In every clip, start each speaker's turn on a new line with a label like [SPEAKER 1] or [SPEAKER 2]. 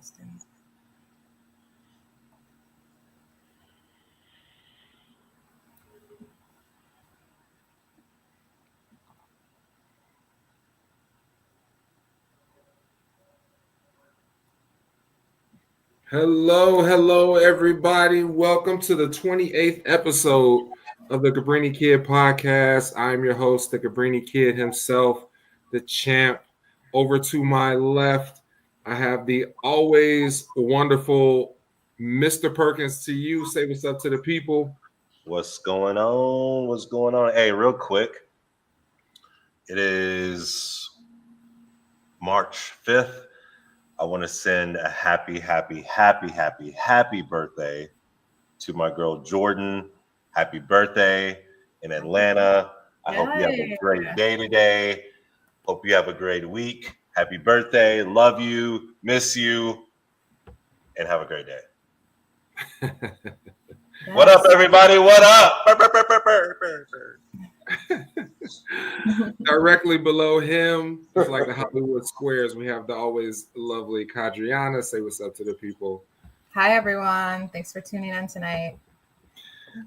[SPEAKER 1] fasting.
[SPEAKER 2] Hello, everybody. Welcome to the 28th episode of the Cabrini Kid podcast. I'm your host, the Cabrini Kid himself, the champ. Over to my left, I have the always wonderful Mr. Perkins. To you, say what's up to the people.
[SPEAKER 3] What's going on? What's going on? Hey, real quick. It is March 5th. I want to send a happy birthday to my girl Jordan. Happy birthday in Atlanta. I hope you have a great day today. Hope you have a great week. Happy birthday. Love you. Miss you. And have a great day. Yes. What up, everybody? What up?
[SPEAKER 2] Directly below him, it's like the Hollywood squares, we have the always lovely Kadriana. Say what's up to the people.
[SPEAKER 1] Hi, everyone. Thanks for tuning in tonight.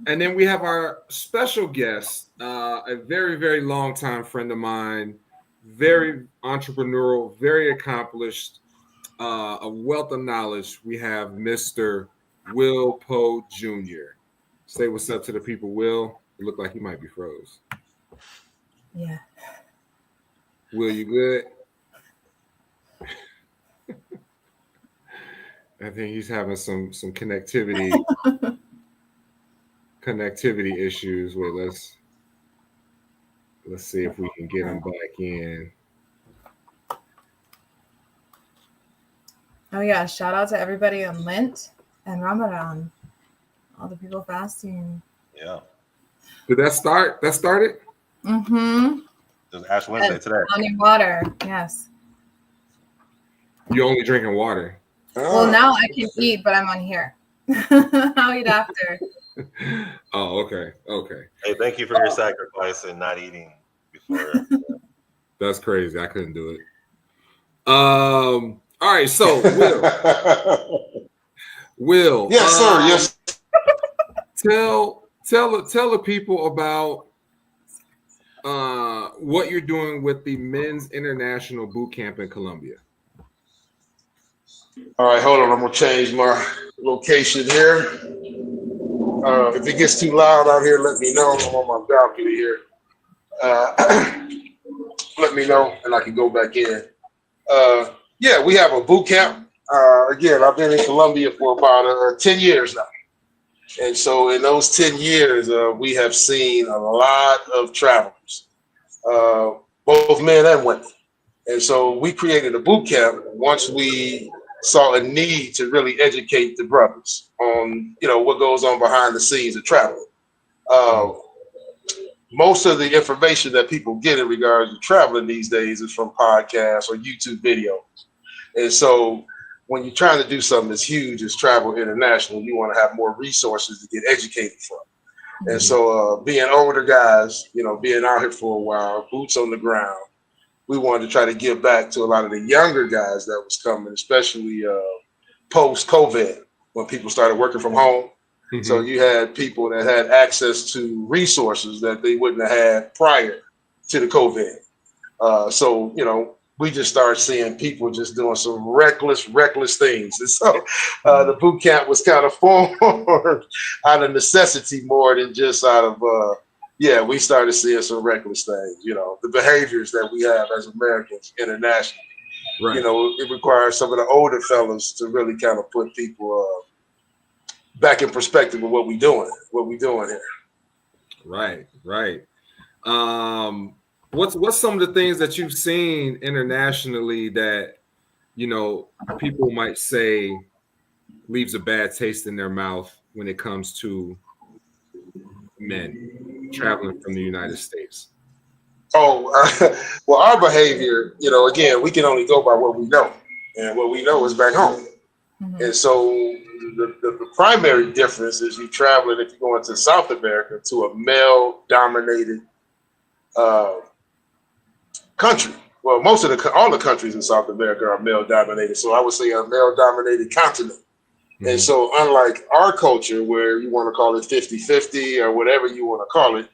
[SPEAKER 2] And then we have our special guest, a very, very long time friend of mine, very entrepreneurial, very accomplished, a wealth of knowledge. We have Mr. Will Powe Jr. Say what's up to the people, Will. It looked like he might be froze.
[SPEAKER 1] Yeah.
[SPEAKER 2] Will, you good? I think he's having some connectivity issues with us. Let's see if we can get him back in.
[SPEAKER 1] Oh yeah, shout out to everybody on Lent and Ramadan. All the people fasting.
[SPEAKER 3] Yeah.
[SPEAKER 2] Did that start? That started?
[SPEAKER 1] Mm-hmm.
[SPEAKER 3] It was Ash Wednesday today.
[SPEAKER 1] Only water, yes.
[SPEAKER 2] You only drinking water?
[SPEAKER 1] Well, now I can eat, but I'm on here. I'll eat after.
[SPEAKER 2] Oh, okay.
[SPEAKER 3] Hey, thank you for your sacrifice and not eating before.
[SPEAKER 2] That's crazy. I couldn't do it. All right, so Will.
[SPEAKER 4] Yes, sir. Yes.
[SPEAKER 2] Tell the people about what you're doing with the Men's International Boot Camp in Colombia.
[SPEAKER 4] All right, hold on. I'm gonna change my location here. If it gets too loud out here, let me know. I'm on my balcony here. Let me know, and I can go back in. Yeah, we have a boot camp. Again, I've been in Colombia for about 10 years now. And so in those 10 years, we have seen a lot of travelers, both men and women. And so we created a boot camp once we saw a need to really educate the brothers on, what goes on behind the scenes of travel. Most of the information that people get in regards to traveling these days is from podcasts or YouTube videos. And so when you're trying to do something as huge as travel international, you want to have more resources to get educated from. Mm-hmm. And so being older guys, being out here for a while, boots on the ground, we wanted to try to give back to a lot of the younger guys that was coming, especially post-COVID, when people started working from home. Mm-hmm. So you had people that had access to resources that they wouldn't have had prior to the COVID. So, we just started seeing people just doing some reckless things. And so the boot camp was kind of formed out of necessity more than just out of, we started seeing some reckless things, the behaviors that we have as Americans internationally. Right. It requires some of the older fellas to really kind of put people back in perspective of what we doing here.
[SPEAKER 2] Right. What's some of the things that you've seen internationally that, people might say leaves a bad taste in their mouth when it comes to men traveling from the United States?
[SPEAKER 4] Well, our behavior, again, we can only go by what we know, and what we know is back home. Mm-hmm. And so the primary difference is you traveling, if you're going to South America, to a male-dominated country. well, all the countries in South America are male dominated. So I would say a male dominated continent. Mm-hmm. And so unlike our culture where you want to call it 50-50 or whatever you want to call it,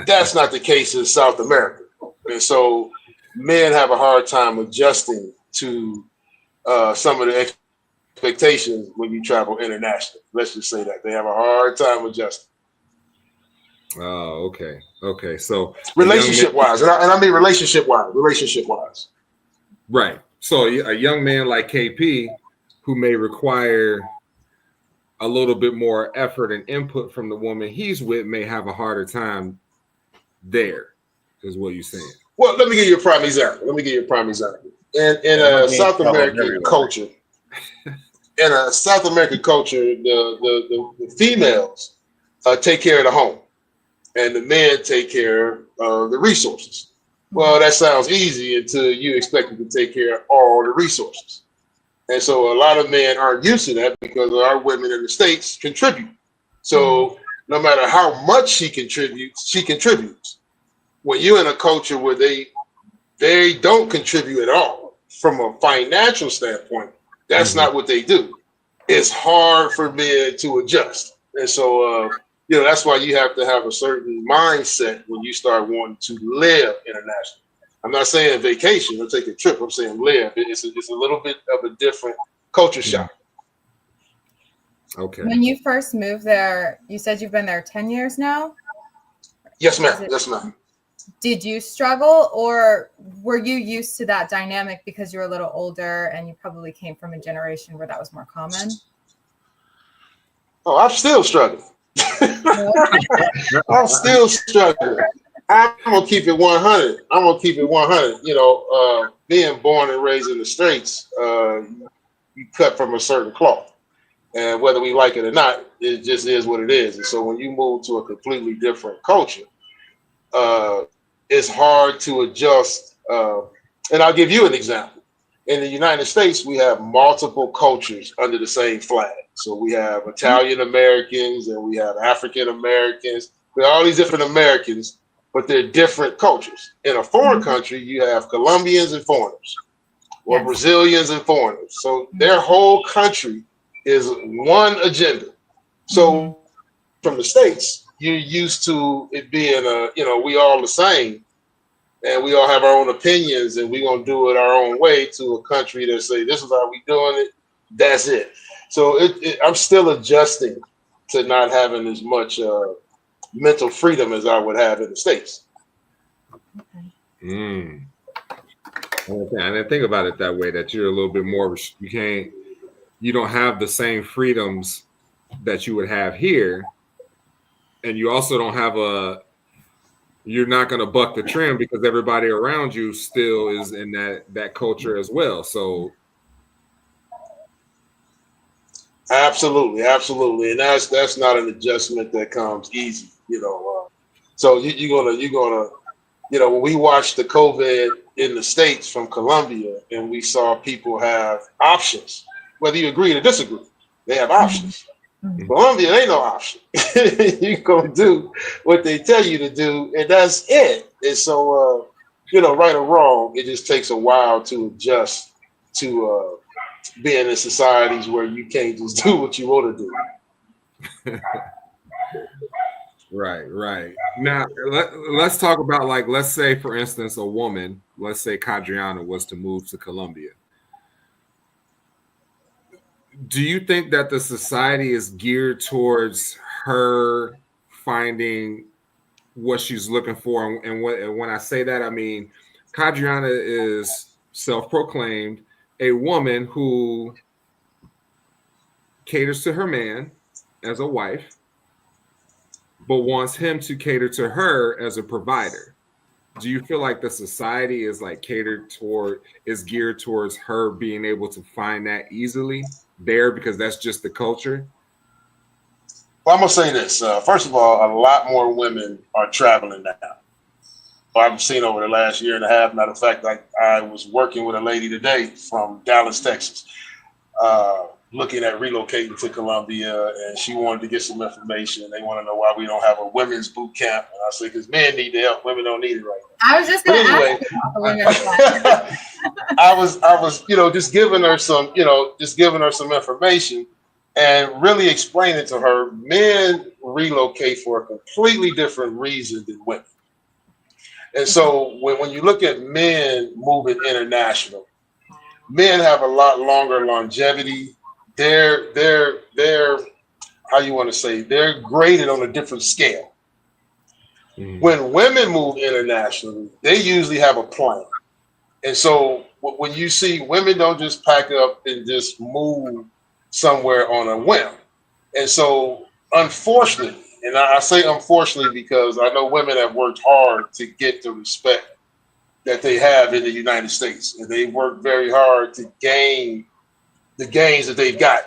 [SPEAKER 4] that's not the case in South America. And so men have a hard time adjusting to some of the expectations when you travel internationally. Let's just say that they have a hard time adjusting.
[SPEAKER 2] Oh, okay. Okay. So
[SPEAKER 4] relationship wise, and I mean relationship wise.
[SPEAKER 2] Right. So a young man like KP who may require a little bit more effort and input from the woman he's with may have a harder time there, is what you're saying.
[SPEAKER 4] Well, let me give you a prime example. In a South American culture, the females take care of the home, and the men take care of the resources. Well, that sounds easy until you expect them to take care of all the resources. And so a lot of men aren't used to that because our women in the States contribute. So no matter how much she contributes. When you're in a culture where they don't contribute at all from a financial standpoint, that's not what they do. It's hard for men to adjust. And so, that's why you have to have a certain mindset when you start wanting to live internationally. I'm not saying vacation or take a trip. I'm saying live. It's a little bit of a different culture shock.
[SPEAKER 2] Okay.
[SPEAKER 1] When you first moved there, you said you've been there 10 years now?
[SPEAKER 4] Yes, ma'am. Yes, ma'am.
[SPEAKER 1] Did you struggle, or were you used to that dynamic because you're a little older and you probably came from a generation where that was more common?
[SPEAKER 4] Oh, I'm still struggling. I'm still struggling. I'm gonna keep it 100. Being born and raised in the States, you cut from a certain cloth, and whether we like it or not, it just is what it is. And so when you move to a completely different culture, it's hard to adjust. And I'll give you an example. In the United States, we have multiple cultures under the same flag. So we have Italian Americans and we have African Americans. We have all these different Americans, but they're different cultures. In a foreign country, you have Colombians and foreigners, or Brazilians and foreigners. So their whole country is one agenda. So from the States, you're used to it being we all the same, and we all have our own opinions, and we're gonna do it our own way, to a country that say this is how we doing it. That's it. So I'm still adjusting to not having as much mental freedom as I would have in the States.
[SPEAKER 2] I didn't think about it that way, that you're a little bit more, you don't have the same freedoms that you would have here. And you also don't have you're not going to buck the trend because everybody around you still is in that culture as well. So.
[SPEAKER 4] Absolutely. And that's not an adjustment that comes easy, So you're gonna, when we watched the COVID in the States from Colombia, and we saw people have options, whether you agree or disagree, they have options. Colombia ain't no option. You're gonna do what they tell you to do, and that's it. And so, right or wrong, it just takes a while to adjust to being in societies where you can't just do what you want to do.
[SPEAKER 2] Right. Now, let's talk about, like, let's say, for instance, a woman, let's say Kadriana was to move to Colombia. Do you think that the society is geared towards her finding what she's looking for? And when I say that, I mean, Kadriana is self-proclaimed a woman who caters to her man as a wife, but wants him to cater to her as a provider. Do you feel like the society is geared towards her being able to find that easily there because that's just the culture?
[SPEAKER 4] Well, I'm gonna say this. First of all, a lot more women are traveling now. I've seen over the last year and a half. Matter of fact, I was working with a lady today from Dallas, Texas. looking at relocating to Colombia, and she wanted to get some information. They want to know why we don't have a women's boot camp. And I said, because men need the help, women don't need it right now.
[SPEAKER 1] I was just going to
[SPEAKER 4] Anyway,
[SPEAKER 1] ask you about the women's camp.
[SPEAKER 4] I was, just giving her some information and really explaining to her, men relocate for a completely different reason than women. And so when you look at men moving international, men have a lot longer longevity. They're how you want to say, they're graded on a different scale. Mm-hmm. When women move internationally, they usually have a plan. And so when you see women don't just pack up and just move somewhere on a whim. And so unfortunately, and I say unfortunately because I know women have worked hard to get the respect that they have in the United States. And they work very hard to gain the gains that they've got.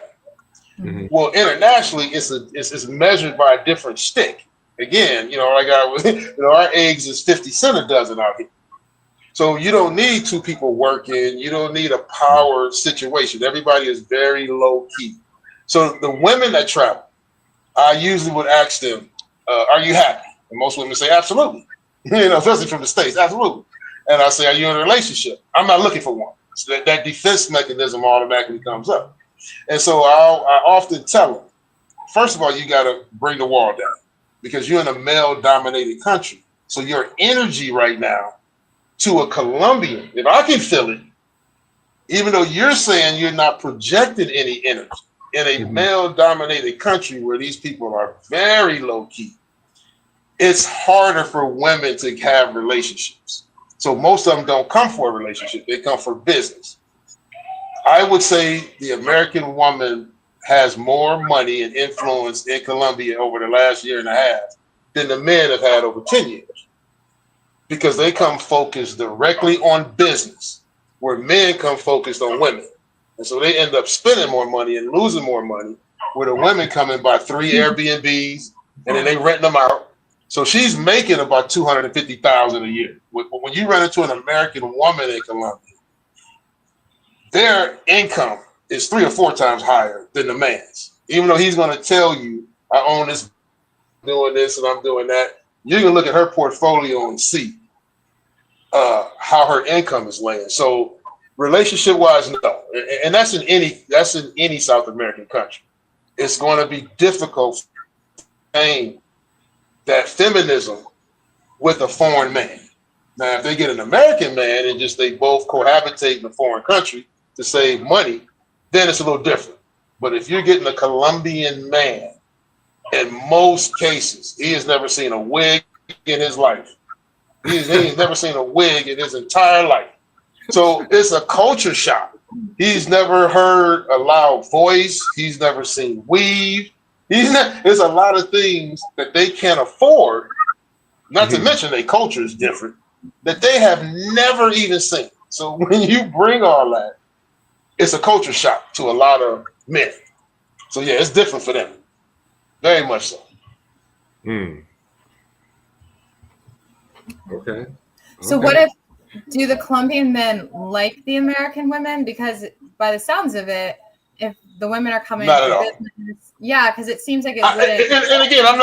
[SPEAKER 4] Mm-hmm. Well, internationally, it's measured by a different stick. Again, our eggs is 50 cents a dozen out here. So you don't need two people working. You don't need a power situation. Everybody is very low key. So the women that travel, I usually would ask them, are you happy? And most women say, absolutely. Especially from the States, absolutely. And I say, are you in a relationship? I'm not looking for one. So that defense mechanism automatically comes up. And so I often tell them, first of all, you got to bring the wall down because you're in a male-dominated country. So your energy right now to a Colombian, if I can feel it, even though you're saying you're not projecting any energy in a male-dominated country where these people are very low-key, it's harder for women to have relationships. So most of them don't come for a relationship. They come for business. I would say the American woman has more money and influence in Colombia over the last year and a half than the men have had over 10 years because they come focused directly on business where men come focused on women. And so they end up spending more money and losing more money where the women come in by 3 Airbnbs and then they rent them out. So she's making about $250,000 a year. When you run into an American woman in Colombia, their income is 3 or 4 times higher than the man's. Even though he's going to tell you, I own this, doing this, and I'm doing that. You can look at her portfolio and see how her income is laying. So relationship-wise, no, and that's in any South American country. It's going to be difficult to maintain that feminism with a foreign man. Now, if they get an American man and just they both cohabitate in a foreign country to save money, then it's a little different. But if you're getting a Colombian man, in most cases, he has never seen a wig in his life. He's never seen a wig in his entire life. So it's a culture shock. He's never heard a loud voice. He's never seen weave. There's a lot of things that they can't afford, not to mention their culture is different, that they have never even seen. So when you bring all that, it's a culture shock to a lot of men. So yeah, it's different for them. Very much so.
[SPEAKER 2] Okay.
[SPEAKER 1] So what if, do the Colombian men like the American women? Because by the sounds of it, if the women are coming
[SPEAKER 4] not at all.
[SPEAKER 1] Business, yeah, because it seems like it wouldn't.
[SPEAKER 4] And again, I'm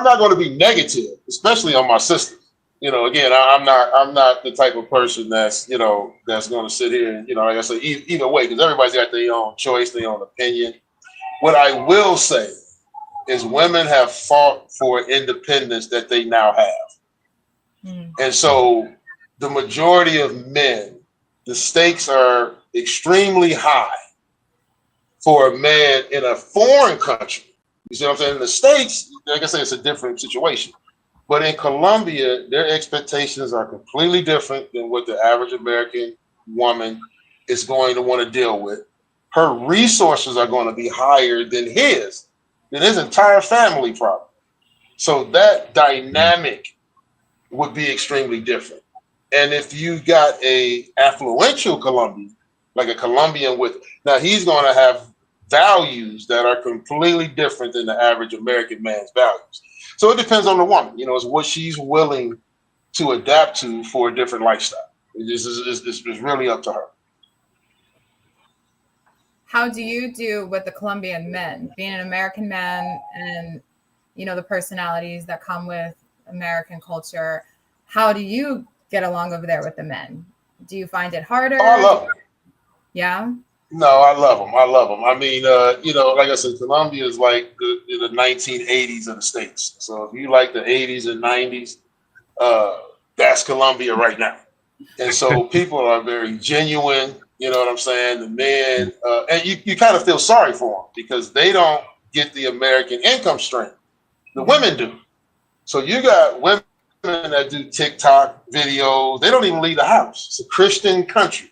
[SPEAKER 4] not going to be negative, especially on my sisters. Again, I'm not the type of person that's that's going to sit here and like I said, either way, because everybody's got their own choice, their own opinion. What I will say is women have fought for independence that they now have. And so the majority of men, the stakes are extremely high for a man in a foreign country. You see what I'm saying? In the States, like I say, it's a different situation. But in Colombia, their expectations are completely different than what the average American woman is going to want to deal with. Her resources are going to be higher than his entire family probably. So that dynamic would be extremely different. And if you got a affluential Colombian, like a Colombian now he's going to have values that are completely different than the average American man's values. So it depends on the woman, it's what she's willing to adapt to for a different lifestyle. It's really up to her.
[SPEAKER 1] how do you do with the Colombian men, being an American man and, you know, the personalities that come with American culture? How do you get along over there with the men? Do you find it harder?
[SPEAKER 4] Oh, I love them.
[SPEAKER 1] Yeah.
[SPEAKER 4] No, I love them. I love them. I mean, you know, like I said, Colombia is like the 1980s of the States. So if you like the 80s and 90s, that's Colombia right now. And so people are very genuine. You know what I'm saying? The men, and you kind of feel sorry for them because they don't get the American income stream. The women do. So you got women that do TikTok videos. They don't even leave the house. It's a Christian country.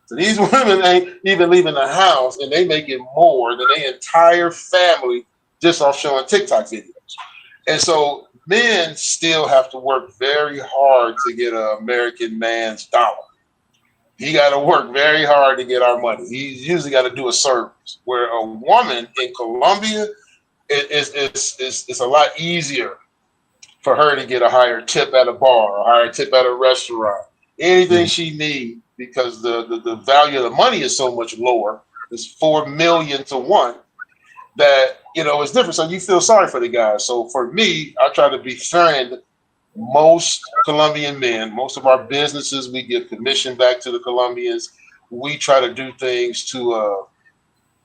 [SPEAKER 4] So these women ain't even leaving the house, and they making more than their entire family just off showing TikTok videos. And so men still have to work very hard to get an American man's dollar. He got to work very hard to get our money. He's usually got to do a service. Where a woman in Colombia, it's a lot easier for her to get a higher tip at a bar, a higher tip at a restaurant, anything she needs, because the value of the money is so much lower. It's 4 million to 1 that, you know, it's different. So you feel sorry for the guys. So for me, I try to befriend most Colombian men. Most of our businesses, we give commission back to the Colombians. We try to do things to,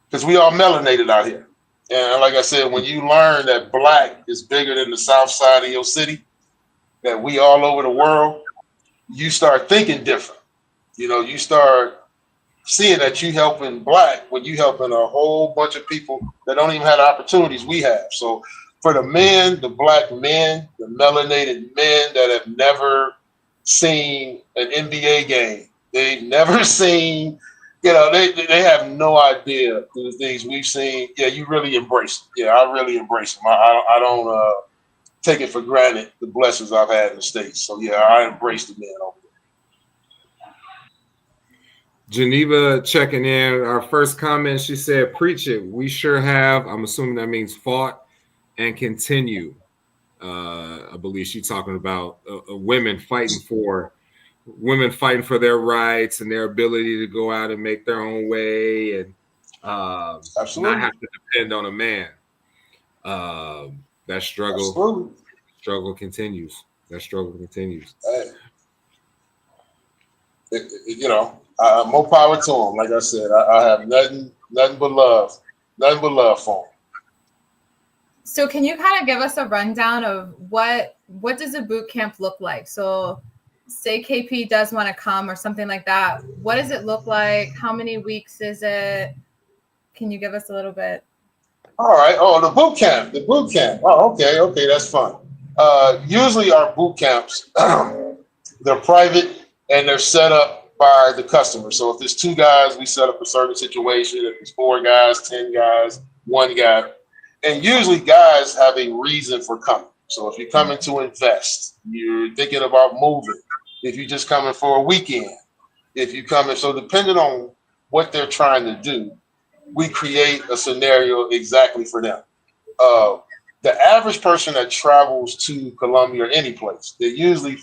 [SPEAKER 4] because we all melanated out here. And like I said, when you learn that black is bigger than the south side of your city, that we all over the world, you start thinking different. You know, you start seeing that you helping black when you helping a whole bunch of people that don't even have the opportunities we have. So for the men, the black men, the melanated men that have never seen an NBA game, they've never seen, you know, they have no idea the things we've seen. Yeah, you really embrace them. Yeah, I really embrace them. I don't take it for granted the blessings I've had in the States. So yeah, I embrace the men over there.
[SPEAKER 2] Geneva checking in. Our first comment, she said, "Preach it. We sure have." I'm assuming that means fought and continue. I believe she's talking about women fighting for their rights and their ability to go out and make their own way and not have to depend on a man. That struggle continues. That struggle continues.
[SPEAKER 4] Hey. You know, more power to them. Like I said, I have nothing but love for them.
[SPEAKER 1] So can you kind of give us a rundown of what does a boot camp look like? So say KP does want to come or something like that. What does it look like? How many weeks is it? Can you give us a little bit?
[SPEAKER 4] All right. Oh, the boot camp. Oh, okay, that's fun. Usually our boot camps, they're private and they're set up by the customer. So if there's 2 guys, we set up a certain situation. If there's 4 guys, 10 guys, 1 guy. And usually guys have a reason for coming. So if you're coming to invest, you're thinking about moving. If you're just coming for a weekend, if you come in, so depending on what they're trying to do, we create a scenario exactly for them. The average person that travels to Colombia or any place, they usually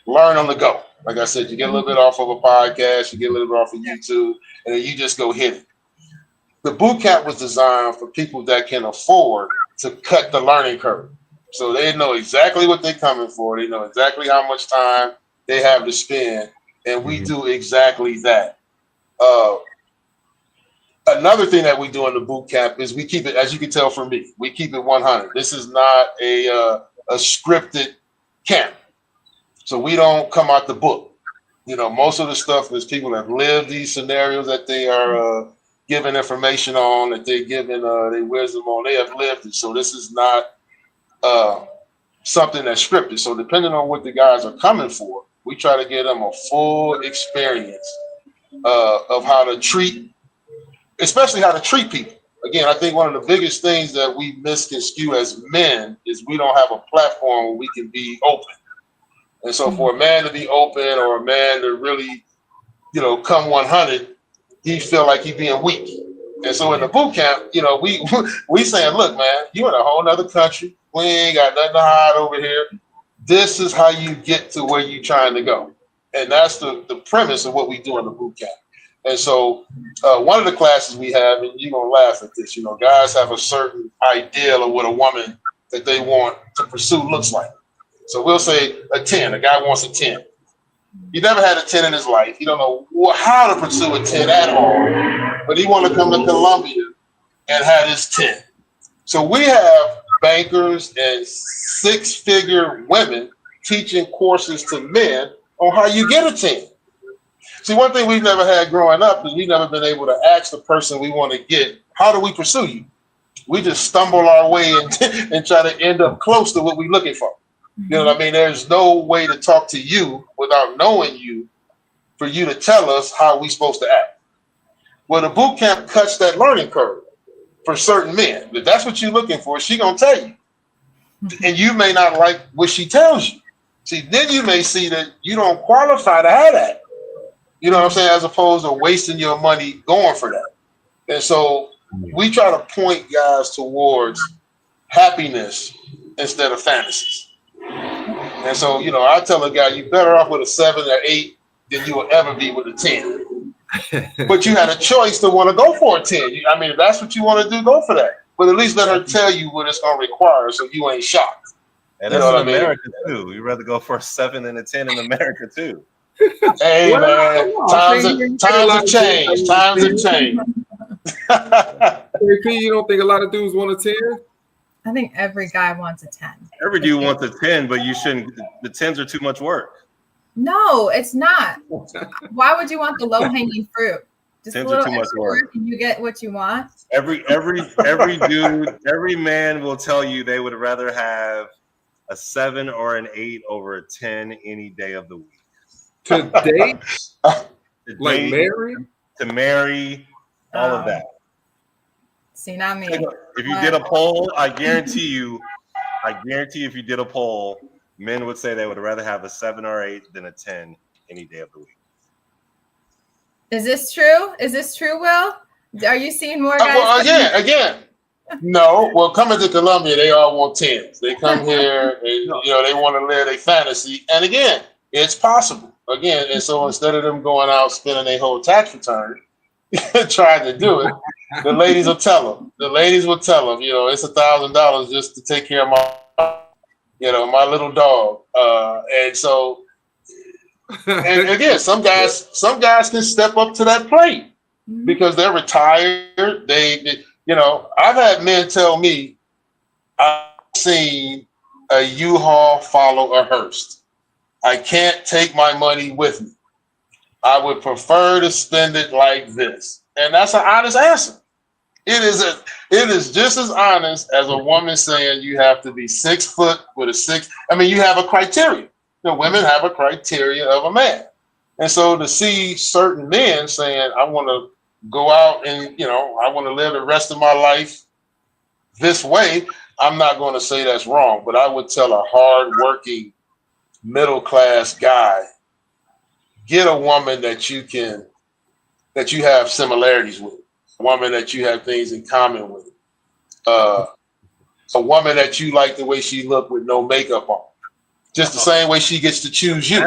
[SPEAKER 4] learn on the go. Like I said, you get a little bit off of a podcast, you get a little bit off of YouTube, and then you just go hit it. The boot camp was designed for people that can afford to cut the learning curve. So they know exactly what they're coming for. They know exactly how much time they have to spend. And we do exactly that. Another thing that we do in the boot camp is we keep it, as you can tell from me, we keep it 100. This is not a scripted camp. So we don't come out the book. You know, most of the stuff is people that live these scenarios that they are giving information on, that they're giving their wisdom on. They have lived it. So this is not something that's scripted. So depending on what the guys are coming for, we try to give them a full experience of how to treat, especially how to treat people. Again, I think one of the biggest things that we misconstrue as men is we don't have a platform where we can be open. And so for a man to be open or a man to really, you know, come 100, he feel like he being weak. And so in the boot camp, you know, we saying, look, man, you in a whole nother country. We ain't got nothing to hide over here. This is how you get to where you're trying to go. And that's the premise of what we do in the boot camp. And so one of the classes we have, and you're going to laugh at this, guys have a certain ideal of what a woman that they want to pursue looks like. So we'll say a 10, a guy wants a 10. He never had a 10 in his life. He don't know how to pursue a 10 at all, but he want to come to Columbia and have his 10. So we have bankers and six-figure women teaching courses to men on how you get a 10. See, one thing we've never had growing up is we've never been able to ask the person we want to get, how do we pursue you? We just stumble our way and try to end up close to what we're looking for. You know what I mean? There's no way to talk to you without knowing you for you to tell us how we're supposed to act. Well, the boot camp cuts that learning curve for certain men. If that's what you're looking for, she going to tell you. And you may not like what she tells you. See, then you may see that you don't qualify to have that. You know what I'm saying? As opposed to wasting your money going for that. And so we try to point guys towards happiness instead of fantasies. And so, I tell a guy, you're better off with a 7 or 8 than you will ever be with a 10. But you had a choice to want to go for a 10. I mean, if that's what you want to do, go for that. But at least let her tell you what it's going to require so you ain't shocked.
[SPEAKER 3] And that's in America, too. You'd rather go for a 7 than a 10 in America, too.
[SPEAKER 4] Hey, man, times have changed. Times have changed.
[SPEAKER 2] AP, you don't think a lot of dudes want a 10?
[SPEAKER 1] I think every guy wants a 10.
[SPEAKER 3] Every dude wants a 10, but you shouldn't. The 10s are too much work.
[SPEAKER 1] No, it's not. Why would you want the low-hanging fruit? Just
[SPEAKER 3] 10s
[SPEAKER 1] a little
[SPEAKER 3] are too much work.
[SPEAKER 1] And you get what you want.
[SPEAKER 3] Every dude, every man will tell you they would rather have a 7 or an 8 over a 10 any day of the week.
[SPEAKER 2] To date? Like marry?
[SPEAKER 3] To marry, all of that.
[SPEAKER 1] See, not me.
[SPEAKER 3] If you did a poll, I guarantee you if you did a poll, men would say they would rather have a 7 or 8 than a 10 any day of the week.
[SPEAKER 1] Is this true? Is this true, Will? Are you seeing more guys?
[SPEAKER 4] Well, again. No. Well, coming to Columbia, they all want 10s. They come here and they want to live a fantasy. And again, it's possible. Again, and so instead of them going out spending their whole tax return trying to do it, the ladies will tell them. The ladies will tell them, it's $1,000 just to take care of my little dog. And so, and again, some guys can step up to that plate because they're retired. I've had men tell me, I've seen a U-Haul follow a hearse. I can't take my money with me. I would prefer to spend it like this. And that's an honest answer. It is just as honest as a woman saying you have to be 6 foot with a 6. I mean, you have a criteria. Women have a criteria of a man. And so to see certain men saying, I want to go out and, I want to live the rest of my life this way, I'm not going to say that's wrong, but I would tell a hardworking middle-class guy, get a woman that you have similarities with, a woman that you have things in common with, a woman that you like the way she look with no makeup on, just the same way she gets to choose you.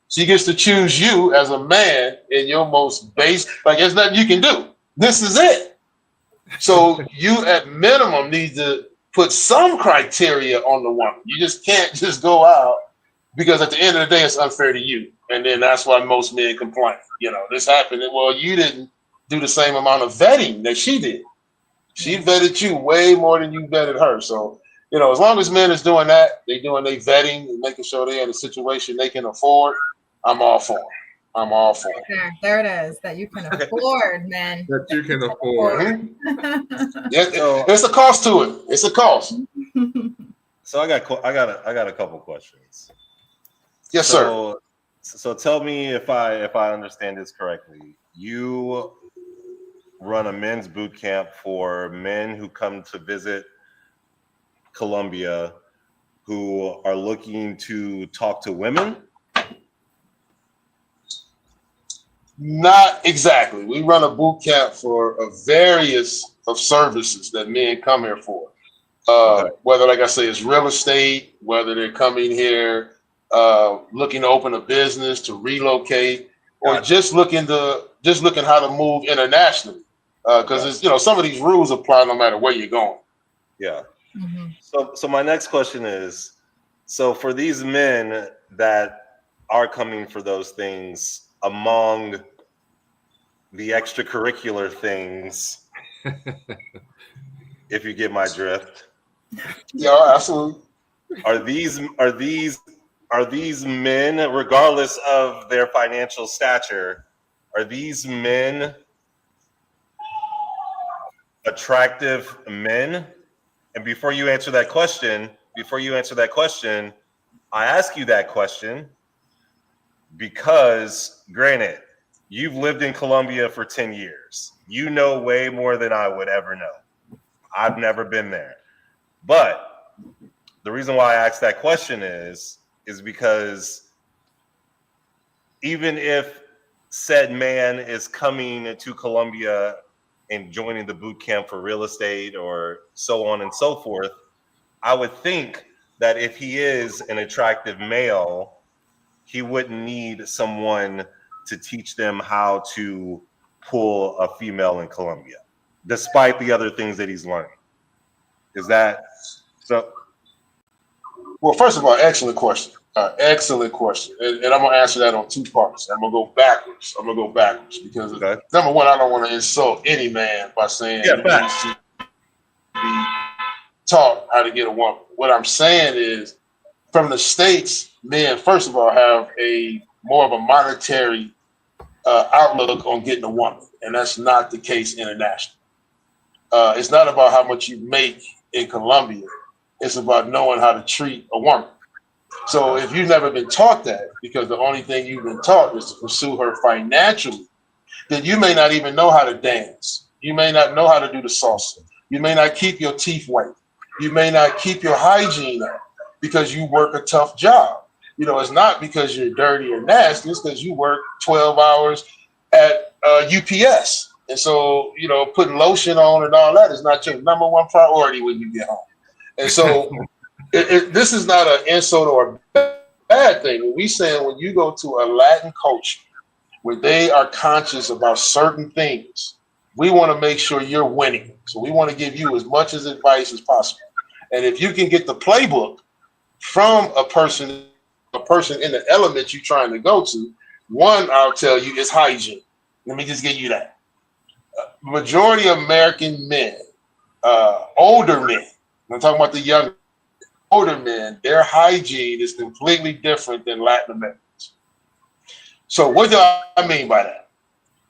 [SPEAKER 4] She gets to choose you as a man in your most base, like there's nothing you can do. This is it. So you at minimum need to put some criteria on the woman. You just can't just go out because at the end of the day, it's unfair to you. And then that's why most men complain. This happened. Well, you didn't do the same amount of vetting that she did. She vetted you way more than you vetted her. So, as long as men is doing that, they doing their vetting and making sure they're in a situation they can afford, I'm all for it. I'm all for it.
[SPEAKER 1] There it is. That you can afford, man.
[SPEAKER 2] That you can afford.
[SPEAKER 4] It's a cost to it. It's a cost.
[SPEAKER 3] So I got a couple questions.
[SPEAKER 4] Yes, sir.
[SPEAKER 3] So tell me if I understand this correctly. You run a men's boot camp for men who come to visit Columbia who are looking to talk to women?
[SPEAKER 4] Not exactly. We run a boot camp for a various of services that men come here for. Whether, like I say, it's real estate, whether they're coming here looking to open a business, to relocate, or just looking how to move internationally, because it's some of these rules apply no matter where you're going.
[SPEAKER 3] Yeah. So my next question is, so for these men that are coming for those things, among the extracurricular things, if you get my drift.
[SPEAKER 4] Yeah, absolutely.
[SPEAKER 3] Are these men, regardless of their financial stature, are these men attractive men? And before you answer that question, I ask you that question because, granted, you've lived in Colombia for 10 years. You know way more than I would ever know. I've never been there. But the reason why I asked that question is because even if said man is coming to Colombia and joining the boot camp for real estate or so on and so forth, I would think that if he is an attractive male, he wouldn't need someone to teach them how to pull a female in Colombia, despite the other things that he's learning. Is that so?
[SPEAKER 4] Well, first of all, excellent question. Excellent question. And I'm going to answer that on two parts. I'm going to go backwards. Because number one, I don't want to insult any man by saying he needs to be taught how to get a woman. What I'm saying is, from the States, men, first of all, have a more of a monetary outlook on getting a woman. And that's not the case internationally. It's not about how much you make in Colombia. It's about knowing how to treat a woman. So if you've never been taught that, because the only thing you've been taught is to pursue her financially, then you may not even know how to dance. You may not know how to do the salsa. You may not keep your teeth white. You may not keep your hygiene up because you work a tough job. It's not because you're dirty or nasty. It's because you work 12 hours at UPS. And so, putting lotion on and all that is not your number one priority when you get home. And so this is not an insult or a bad thing. We saying when you go to a Latin culture where they are conscious about certain things, we want to make sure you're winning. So we want to give you as much advice as possible. And if you can get the playbook from a person in the element you're trying to go to, one, I'll tell you, is hygiene. Let me just give you that. Majority of American men, older men, I'm talking about the young, older men, their hygiene is completely different than Latin Americans. So what do I mean by that?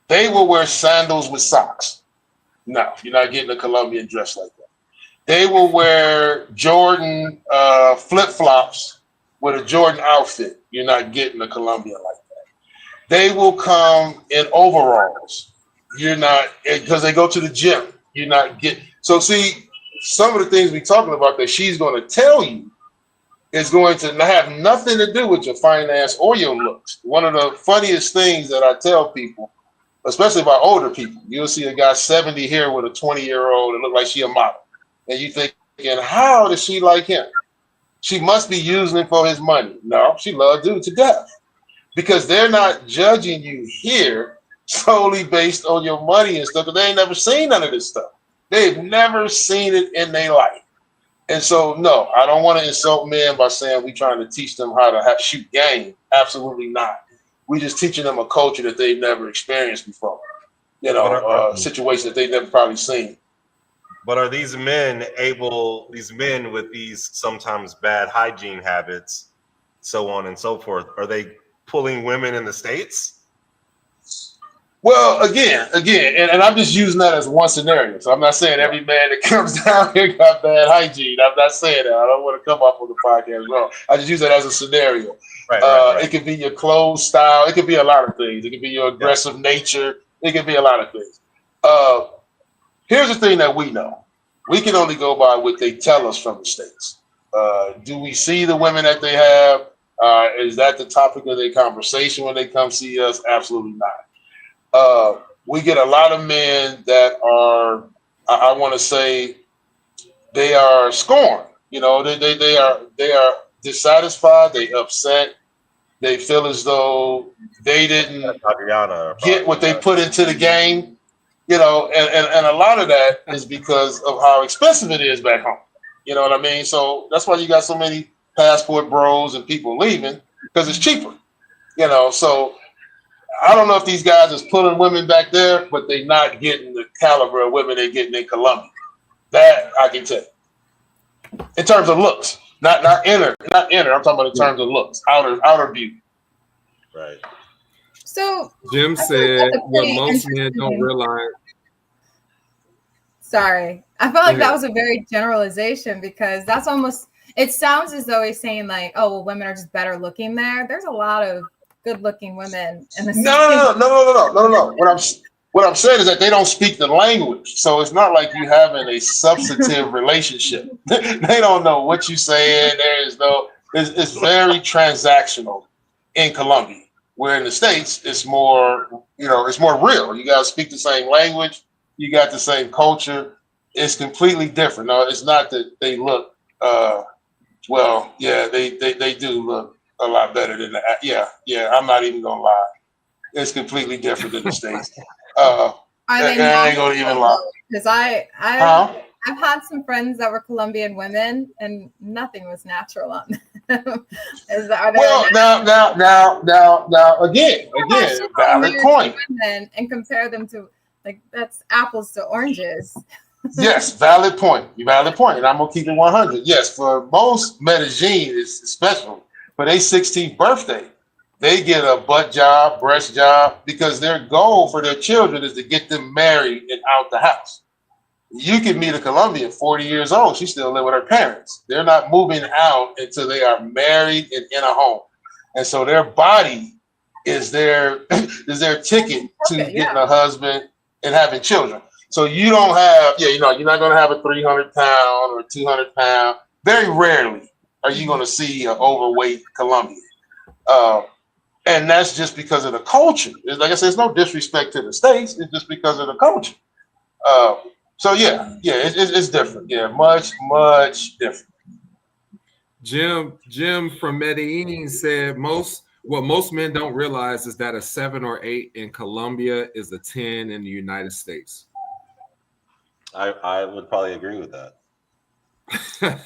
[SPEAKER 4] They will wear sandals with socks. No, you're not getting a Colombian dress like that. They will wear Jordan flip-flops with a Jordan outfit. You're not getting a Colombian like that. They will come in overalls. You're not, because they go to the gym. You're not getting. So see, some of the things we're talking about that she's going to tell you is going to have nothing to do with your finance or your looks. One of the funniest things that I tell people, especially about older people, you'll see a guy 70 here with a 20-year-old and look like she a model. And you thinking, how does she like him? She must be using him for his money. No, she loves dude to death. Because they're not judging you here solely based on your money and stuff, because they ain't never seen none of this stuff. They've never seen it in their life. And so, no, I don't want to insult men by saying we're trying to teach them how to shoot game. Absolutely not. We're just teaching them a culture that they've never experienced before. Situations that they've never probably seen.
[SPEAKER 3] But are these men with these sometimes bad hygiene habits, so on and so forth, are they pulling women in the States?
[SPEAKER 4] Well, again, and I'm just using that as one scenario. So I'm not saying every man that comes down here got bad hygiene. I'm not saying that. I don't want to come up on the podcast as well. I just use that as a scenario. Right. It could be your clothes style. It could be a lot of things. It could be your aggressive nature. It could be a lot of things. Here's the thing that we know. We can only go by what they tell us from the States. Do we see the women that they have? Is that the topic of their conversation when they come see us? Absolutely not. We get a lot of men that are, I want to say, they are scorned. They are dissatisfied. They upset. They feel as though they didn't
[SPEAKER 3] Kadriana,
[SPEAKER 4] get what they put into the game, and a lot of that is because of how expensive it is back home. You know what I mean? So that's why you got so many passport bros and people leaving, because it's cheaper. So I don't know if these guys is pulling women back there, but they're not getting the caliber of women they're getting in Colombia. That I can tell you. In terms of looks. Not inner. I'm talking about in terms of looks. Outer view.
[SPEAKER 3] Right.
[SPEAKER 1] So
[SPEAKER 2] Jim said what most men don't realize.
[SPEAKER 1] Sorry. I felt like that was a very generalization, because that's almost, it sounds as though he's saying like, oh, well, women are just better looking there. There's a lot of good looking women in the
[SPEAKER 4] No. What I'm saying is that they don't speak the language. So it's not like you having a substantive relationship. They don't know what you're saying. It's very transactional in Colombia. Where in the States, it's more real. You guys speak the same language. You got the same culture. It's completely different. No, it's not that they look, they do look a lot better than that. Yeah, I'm not even going to lie. It's completely different than the States. I ain't going to even lie.
[SPEAKER 1] Because I've had some friends that were Colombian women, and nothing was natural on them.
[SPEAKER 4] Now, again, valid point.
[SPEAKER 1] And compare them to, like, that's apples to oranges.
[SPEAKER 4] Yes, valid point. And I'm gonna keep it 100. Yes, for most Medellin, it's special. For their 16th birthday, they get a butt job, breast job, because their goal for their children is to get them married and out the house. You can meet a Colombian 40 years old. She still live with her parents. They're not moving out until they are married and in a home. And so their body is their ticket to getting a husband and having children. So you don't have, you're not going to have a 300-pound or 200-pound. Very rarely are you going to see an overweight Colombian. And that's just because of the culture. Like I said, it's no disrespect to the States. It's just because of the culture. It's different. Yeah, much, much different.
[SPEAKER 2] Jim from Medellin said what most men don't realize is that a 7 or 8 in Colombia is a 10 in the United States.
[SPEAKER 3] I would probably agree with that.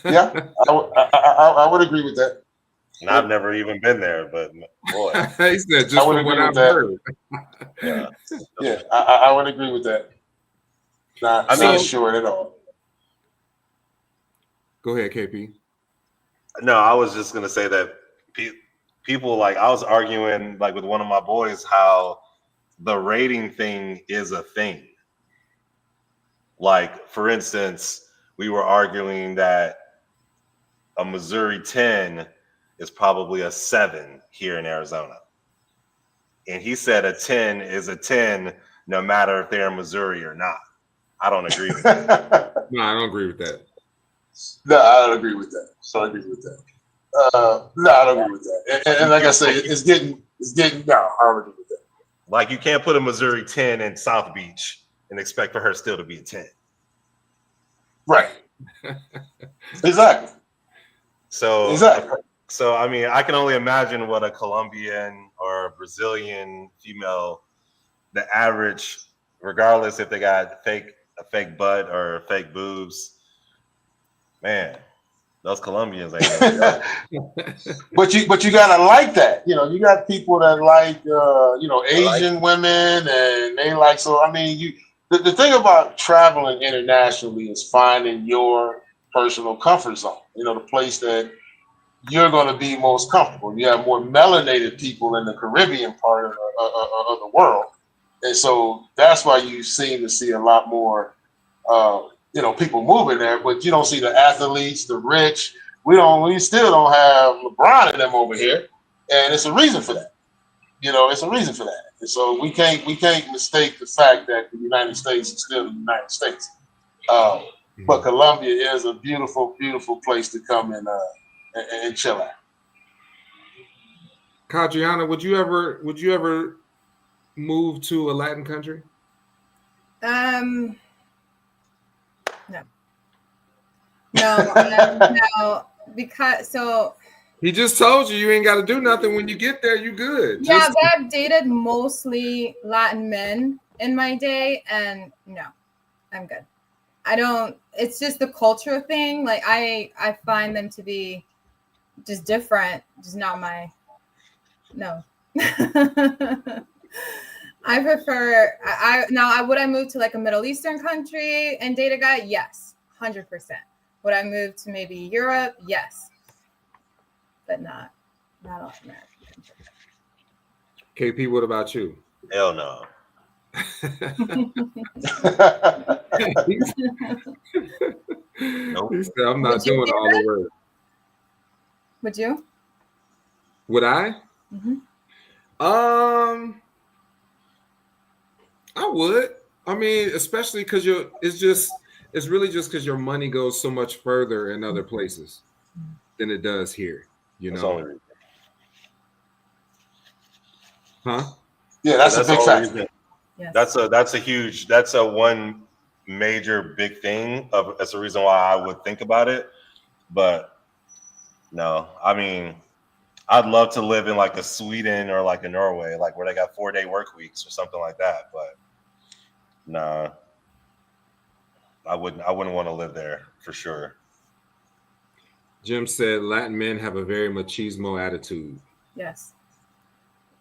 [SPEAKER 4] Yeah, I would agree with that.
[SPEAKER 3] And I've never even been there, but boy,
[SPEAKER 2] he said just from what I've heard.
[SPEAKER 4] Yeah, I would agree with that. Not sure at all.
[SPEAKER 2] Go ahead, KP.
[SPEAKER 3] No, I was just gonna say that people, like, I was arguing like with one of my boys how the rating thing is a thing. Like, for instance, we were arguing that a Missouri 10 is probably a 7 here in Arizona. And he said a 10 is a 10 no matter if they're in Missouri or not. I don't agree with that.
[SPEAKER 2] No, I don't agree with that.
[SPEAKER 4] No, I don't agree with that. No, I don't agree with that. And like I say, it's getting. No, I don't agree with that.
[SPEAKER 3] Like, you can't put a Missouri 10 in South Beach and expect for her still to be a 10.
[SPEAKER 4] Right. Exactly.
[SPEAKER 3] So I mean, I can only imagine what a Colombian or a Brazilian female, the average, regardless if they got a fake butt or fake boobs, man, those Colombians ain't.
[SPEAKER 4] But you gotta like that. You got people that like Asian women, and they like. So I mean, the thing about traveling internationally is finding your personal comfort zone. The place that you're going to be most comfortable. You have more melanated people in the Caribbean part of the world, and so that's why you seem to see a lot more, people moving there. But you don't see the athletes, the rich. We still don't have LeBron and them over here, and it's a reason for that. It's a reason for that. And so we can't mistake the fact that the United States is still the United States. But Colombia is a beautiful, beautiful place to come and chill at.
[SPEAKER 2] Kadriana, would you ever move to a Latin country?
[SPEAKER 1] No, because
[SPEAKER 2] He just told you ain't got to do nothing when you get there. You good.
[SPEAKER 1] Yeah, but I've dated mostly Latin men in my day, and no, I'm good. I don't. It's just the culture thing. Like I find them to be just different. Just not my. No. I prefer. Would I move to like a Middle Eastern country and date a guy? Yes, 100%. Would I move to maybe Europe? Yes, but not Latin American.
[SPEAKER 2] KP, what about you?
[SPEAKER 3] Hell no.
[SPEAKER 2] Nope. He said, I'm not doing all the work.
[SPEAKER 1] Would you?
[SPEAKER 2] Would I?
[SPEAKER 1] Mm-hmm.
[SPEAKER 2] I would. I mean, especially because it's really just because your money goes so much further in other places than it does here. You know? Huh?
[SPEAKER 4] Yeah, that's a big factor.
[SPEAKER 3] Yes. That's a one major big thing that's the reason why I would think about it. But no, I mean, I'd love to live in like a Sweden or like a Norway, like where they got 4-day work weeks or something like that. But nah, I wouldn't want to live there for sure.
[SPEAKER 2] Jim said Latin men have a very machismo attitude.
[SPEAKER 1] Yes.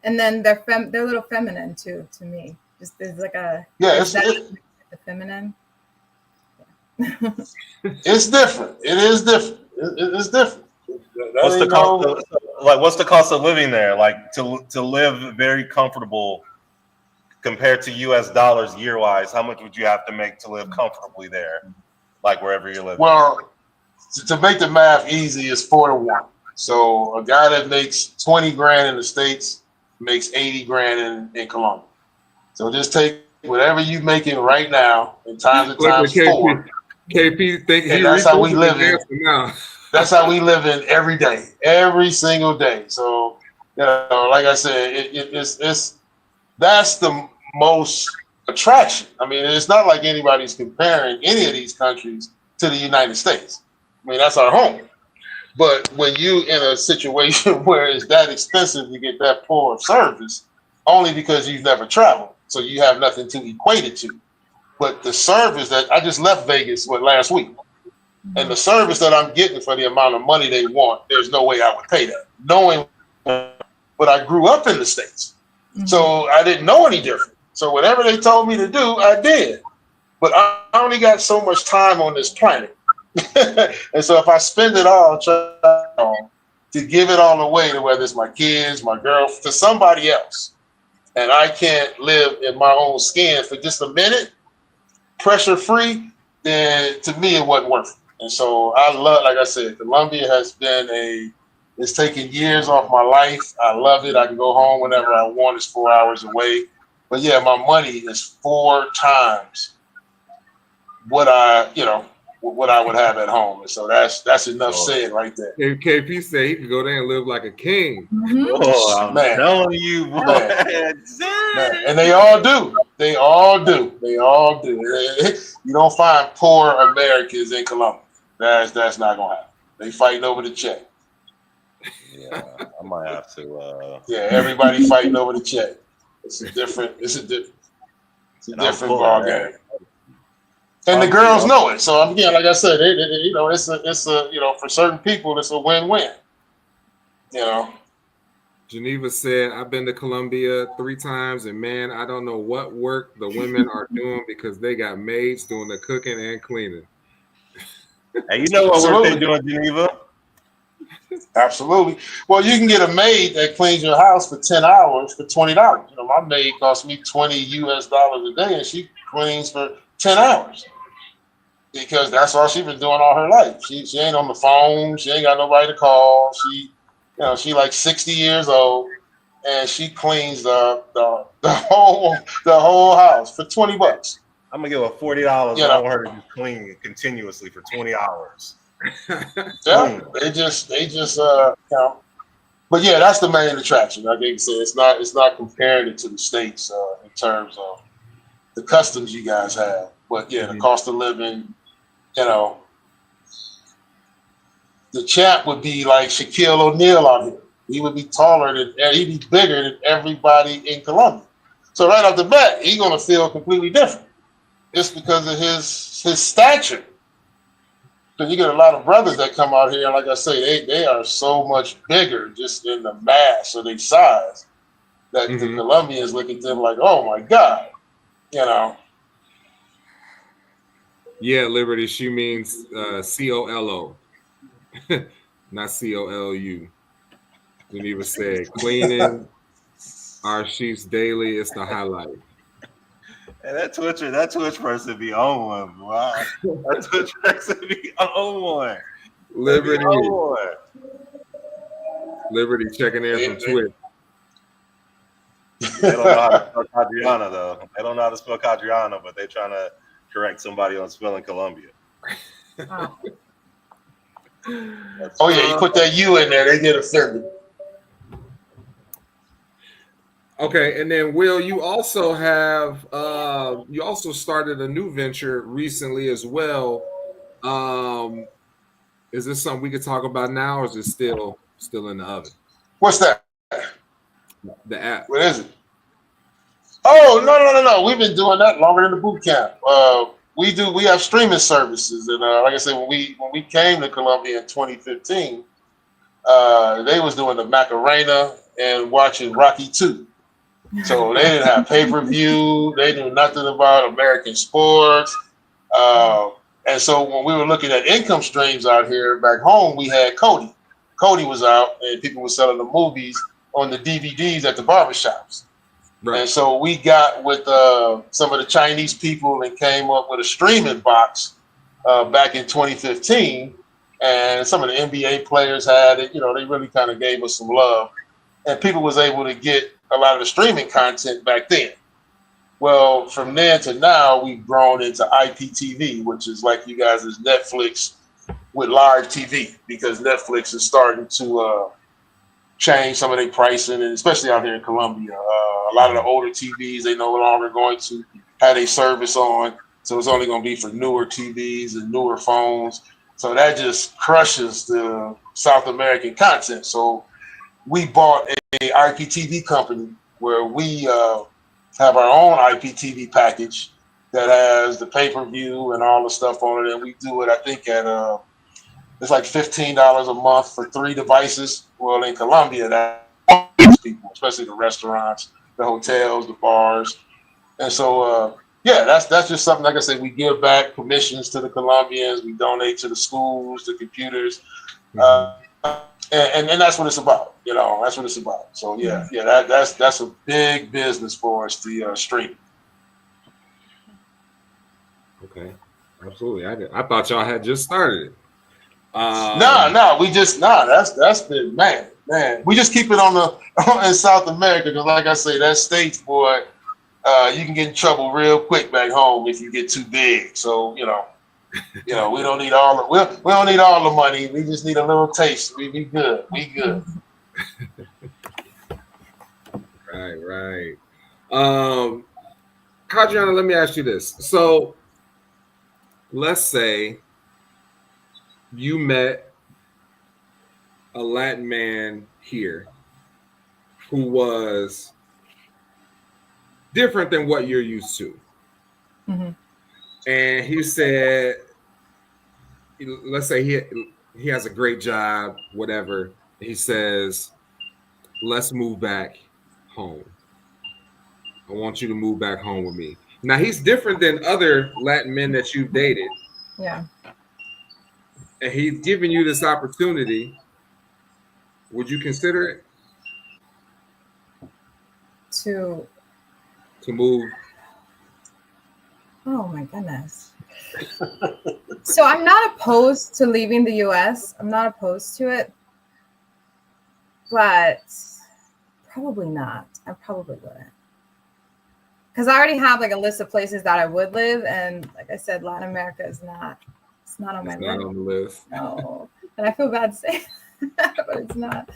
[SPEAKER 1] And then they're a little feminine too, to me. Just there's like a
[SPEAKER 4] the
[SPEAKER 1] feminine.
[SPEAKER 4] Yeah. It's different. It is different. It's different.
[SPEAKER 3] What's the cost? What's the cost of living there? Like to live very comfortable compared to U.S. dollars year wise. How much would you have to make to live comfortably there, like wherever you're living?
[SPEAKER 4] Well, to make the math easy, is 4 to 1. So a guy that makes 20 grand in the States makes 80 grand in Colombia. So just take whatever you're making right now and times it times 4.
[SPEAKER 2] KP think
[SPEAKER 4] that's how we live in now. That's how we live in every day, every single day. So, like I said, it's that's the most attraction. I mean, it's not like anybody's comparing any of these countries to the United States. I mean, that's our home. But when you in a situation where it's that expensive to get that poor of service, only because you've never traveled, so you have nothing to equate it to. But the service that I just left Vegas last week, and the service that I'm getting for the amount of money they want, there's no way I would pay that. Knowing, but I grew up in the States, so I didn't know any different. So whatever they told me to do, I did. But I only got so much time on this planet. And so if I spend it all trying to give it all away to whether it's my kids, my girl, to somebody else, and I can't live in my own skin for just a minute, pressure free, then to me it wasn't worth it. And so I love, like I said, Colombia has been it's taken years off my life. I love it. I can go home whenever I want. It's 4 hours away. But yeah, my money is 4 times what I would have at home. And so that's enough said right there.
[SPEAKER 2] KP said he could go there and live like a king.
[SPEAKER 3] Oh, I'm telling you, boy.
[SPEAKER 4] Man. And they all do. They all do. They all do. You don't find poor Americans in Colombia. That's not gonna happen. They fighting over the check.
[SPEAKER 3] Yeah, I might have to.
[SPEAKER 4] Yeah, everybody fighting over the check. It's a different ball game. And the girls know it. So again, like I said, it's a for certain people, it's a win-win.
[SPEAKER 2] Geneva said, I've been to Colombia 3 times, and man, I don't know what work the women are doing because they got maids doing the cooking and cleaning.
[SPEAKER 3] Hey, you know what work they do in Geneva?
[SPEAKER 4] Absolutely. Well, you can get a maid that cleans your house for 10 hours for $20. My maid costs me $20 US a day, and she cleans for 10 hours because that's all she's been doing all her life. She ain't on the phone. She ain't got nobody to call. She like 60 years old, and she cleans the whole house for $20.
[SPEAKER 3] I'm gonna give her $40. I want her to just clean continuously for 20 hours.
[SPEAKER 4] Yeah, they just but yeah, that's the main attraction. Like I said, it's not comparing it to the States in terms of the customs you guys have, but yeah, the cost of living, the champ would be like Shaquille O'Neal out here. He would be taller than, he'd be bigger than everybody in Colombia. So right off the bat, he's gonna feel completely different just because of his stature. Because you get a lot of brothers that come out here, and like I say, they are so much bigger just in the mass or their size that the Colombians look at them like, oh my God, you know.
[SPEAKER 2] Yeah, Liberty. She means COLO, not COLU. Geneva said, cleaning our sheets daily is the highlight.
[SPEAKER 3] And that Twitch person be on one. Wow. That Twitch person be on one.
[SPEAKER 2] Liberty. Liberty checking in from Twitch.
[SPEAKER 3] They don't know how to spell Kadriana, though. They don't know how to spell Kadriana, but they're trying to correct somebody on spelling Columbia.
[SPEAKER 1] Oh.
[SPEAKER 4] Oh yeah, you put that U in there, they get offended.
[SPEAKER 2] Okay, and then Will, you also have you also started a new venture recently as well. Is this something we could talk about now, or is it still in the oven?
[SPEAKER 4] What's that?
[SPEAKER 2] The app.
[SPEAKER 4] What is it? Oh no! We've been doing that longer than the boot camp. We have streaming services, and like I said, when we came to Colombia in 2015, they was doing the Macarena and watching Rocky 2. So they didn't have pay-per-view. They knew nothing about American sports. And so when we were looking at income streams out here back home, we had Cody. Cody was out, and people were selling the movies on the DVDs at the barbershops. Right. And so we got with some of the Chinese people and came up with a streaming box back in 2015. And some of the NBA players had it. You know, they really kind of gave us some love. And people was able to get a lot of the streaming content back then. Well, from then to now, we've grown into IPTV, which is like you guys' Netflix with large TV, because Netflix is starting to change some of their pricing, and especially out here in Colombia. A lot of the older TVs, they no longer going to have a service on, so it's only going to be for newer TVs and newer phones. So that just crushes the South American content. So we bought a IPTV company where we have our own IPTV package that has the pay-per-view and all the stuff on it, and we do it, I think, at it's like $15 a month for 3 devices. Well, in Colombia, that's people, especially the restaurants, the hotels, the bars. And so, yeah, that's just something, like I said, we give back commissions to the Colombians. We donate to the schools, the computers. And that's what it's about. You know, that's what it's about. So, yeah, that's a big business for us, the stream.
[SPEAKER 2] Okay, absolutely. I thought y'all had just started it.
[SPEAKER 4] That's been man. We just keep it on in South America, because like I say, that States, boy, you can get in trouble real quick back home if you get too big. So we don't need all the money. We just need a little taste. We good.
[SPEAKER 2] Right. Kadriana, let me ask you this. So let's say you met a Latin man here who was different than what you're used to. Mm-hmm. And he said, let's say he has a great job, whatever. He says, let's move back home. I want you to move back home with me. Now, he's different than other Latin men that you've dated.
[SPEAKER 1] Yeah.
[SPEAKER 2] And he's giving you this opportunity. Would you consider it?
[SPEAKER 1] To
[SPEAKER 2] move?
[SPEAKER 1] Oh my goodness. So I'm not opposed to leaving the US. I'm not opposed to it. But probably not. I probably wouldn't. Because I already have like a list of places that I would live. And like I said, Latin America is not. It's not on my list.
[SPEAKER 2] Not on the list.
[SPEAKER 1] No. And I feel bad to say that, but it's not.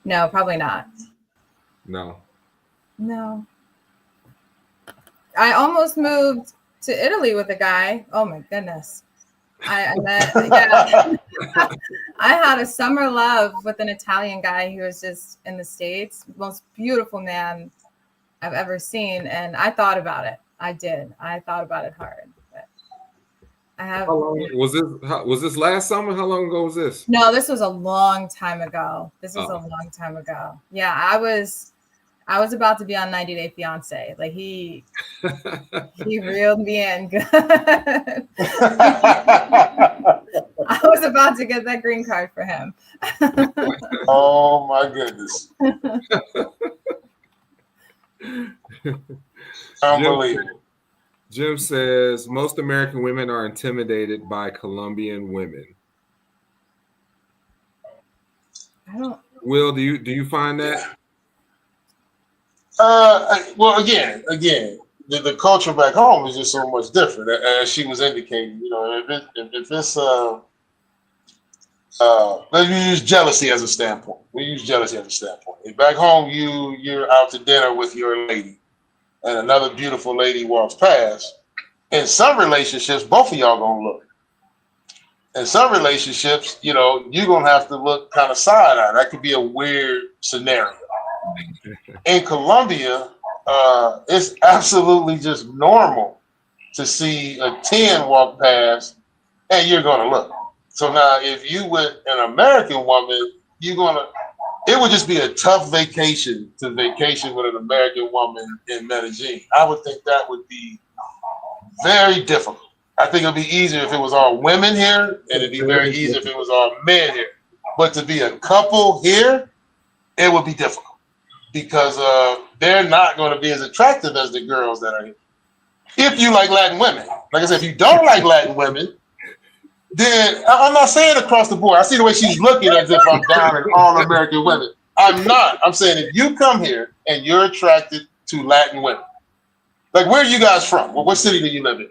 [SPEAKER 1] No, probably not.
[SPEAKER 2] No.
[SPEAKER 1] I almost moved to Italy with a guy. Oh my goodness. I met, yeah. I had a summer love with an Italian guy who was just in the States. Most beautiful man I've ever seen. And I thought about it. I did. I thought about it hard. But I have.
[SPEAKER 2] How long was this last summer? How long ago was this?
[SPEAKER 1] No, this was a long time ago. Yeah, I was about to be on 90 Day Fiance. Like he reeled me in good. I was about to get that green card for him.
[SPEAKER 4] Oh my goodness. Unbelievable.
[SPEAKER 2] Jim says most American women are intimidated by Colombian women.
[SPEAKER 1] I don't.
[SPEAKER 2] Will, do you find that?
[SPEAKER 4] Well, again, the culture back home is just so much different, as she was indicating. You know, if it's let's use jealousy as a standpoint. If back home you're out to dinner with your lady, and another beautiful lady walks past. In some relationships, both of y'all gonna look. In some relationships, you know, you're gonna have to look kind of side-eye. That could be a weird scenario. In Colombia, it's absolutely just normal to see a 10 walk past and you're gonna look. So now if you with an American woman, it would just be a tough vacation to vacation with an American woman in Medellin. I would think that would be very difficult. I think it'd be easier if it was all women here, and it'd be very easy if it was all men here. But to be a couple here, it would be difficult because they're not going to be as attractive as the girls that are here. If you like Latin women, like I said, if you don't like Latin women, then I'm not saying across the board. I see the way she's looking as if I'm down in all American women. I'm not. I'm saying if you come here and you're attracted to Latin women, like where are you guys from? What city do you live in?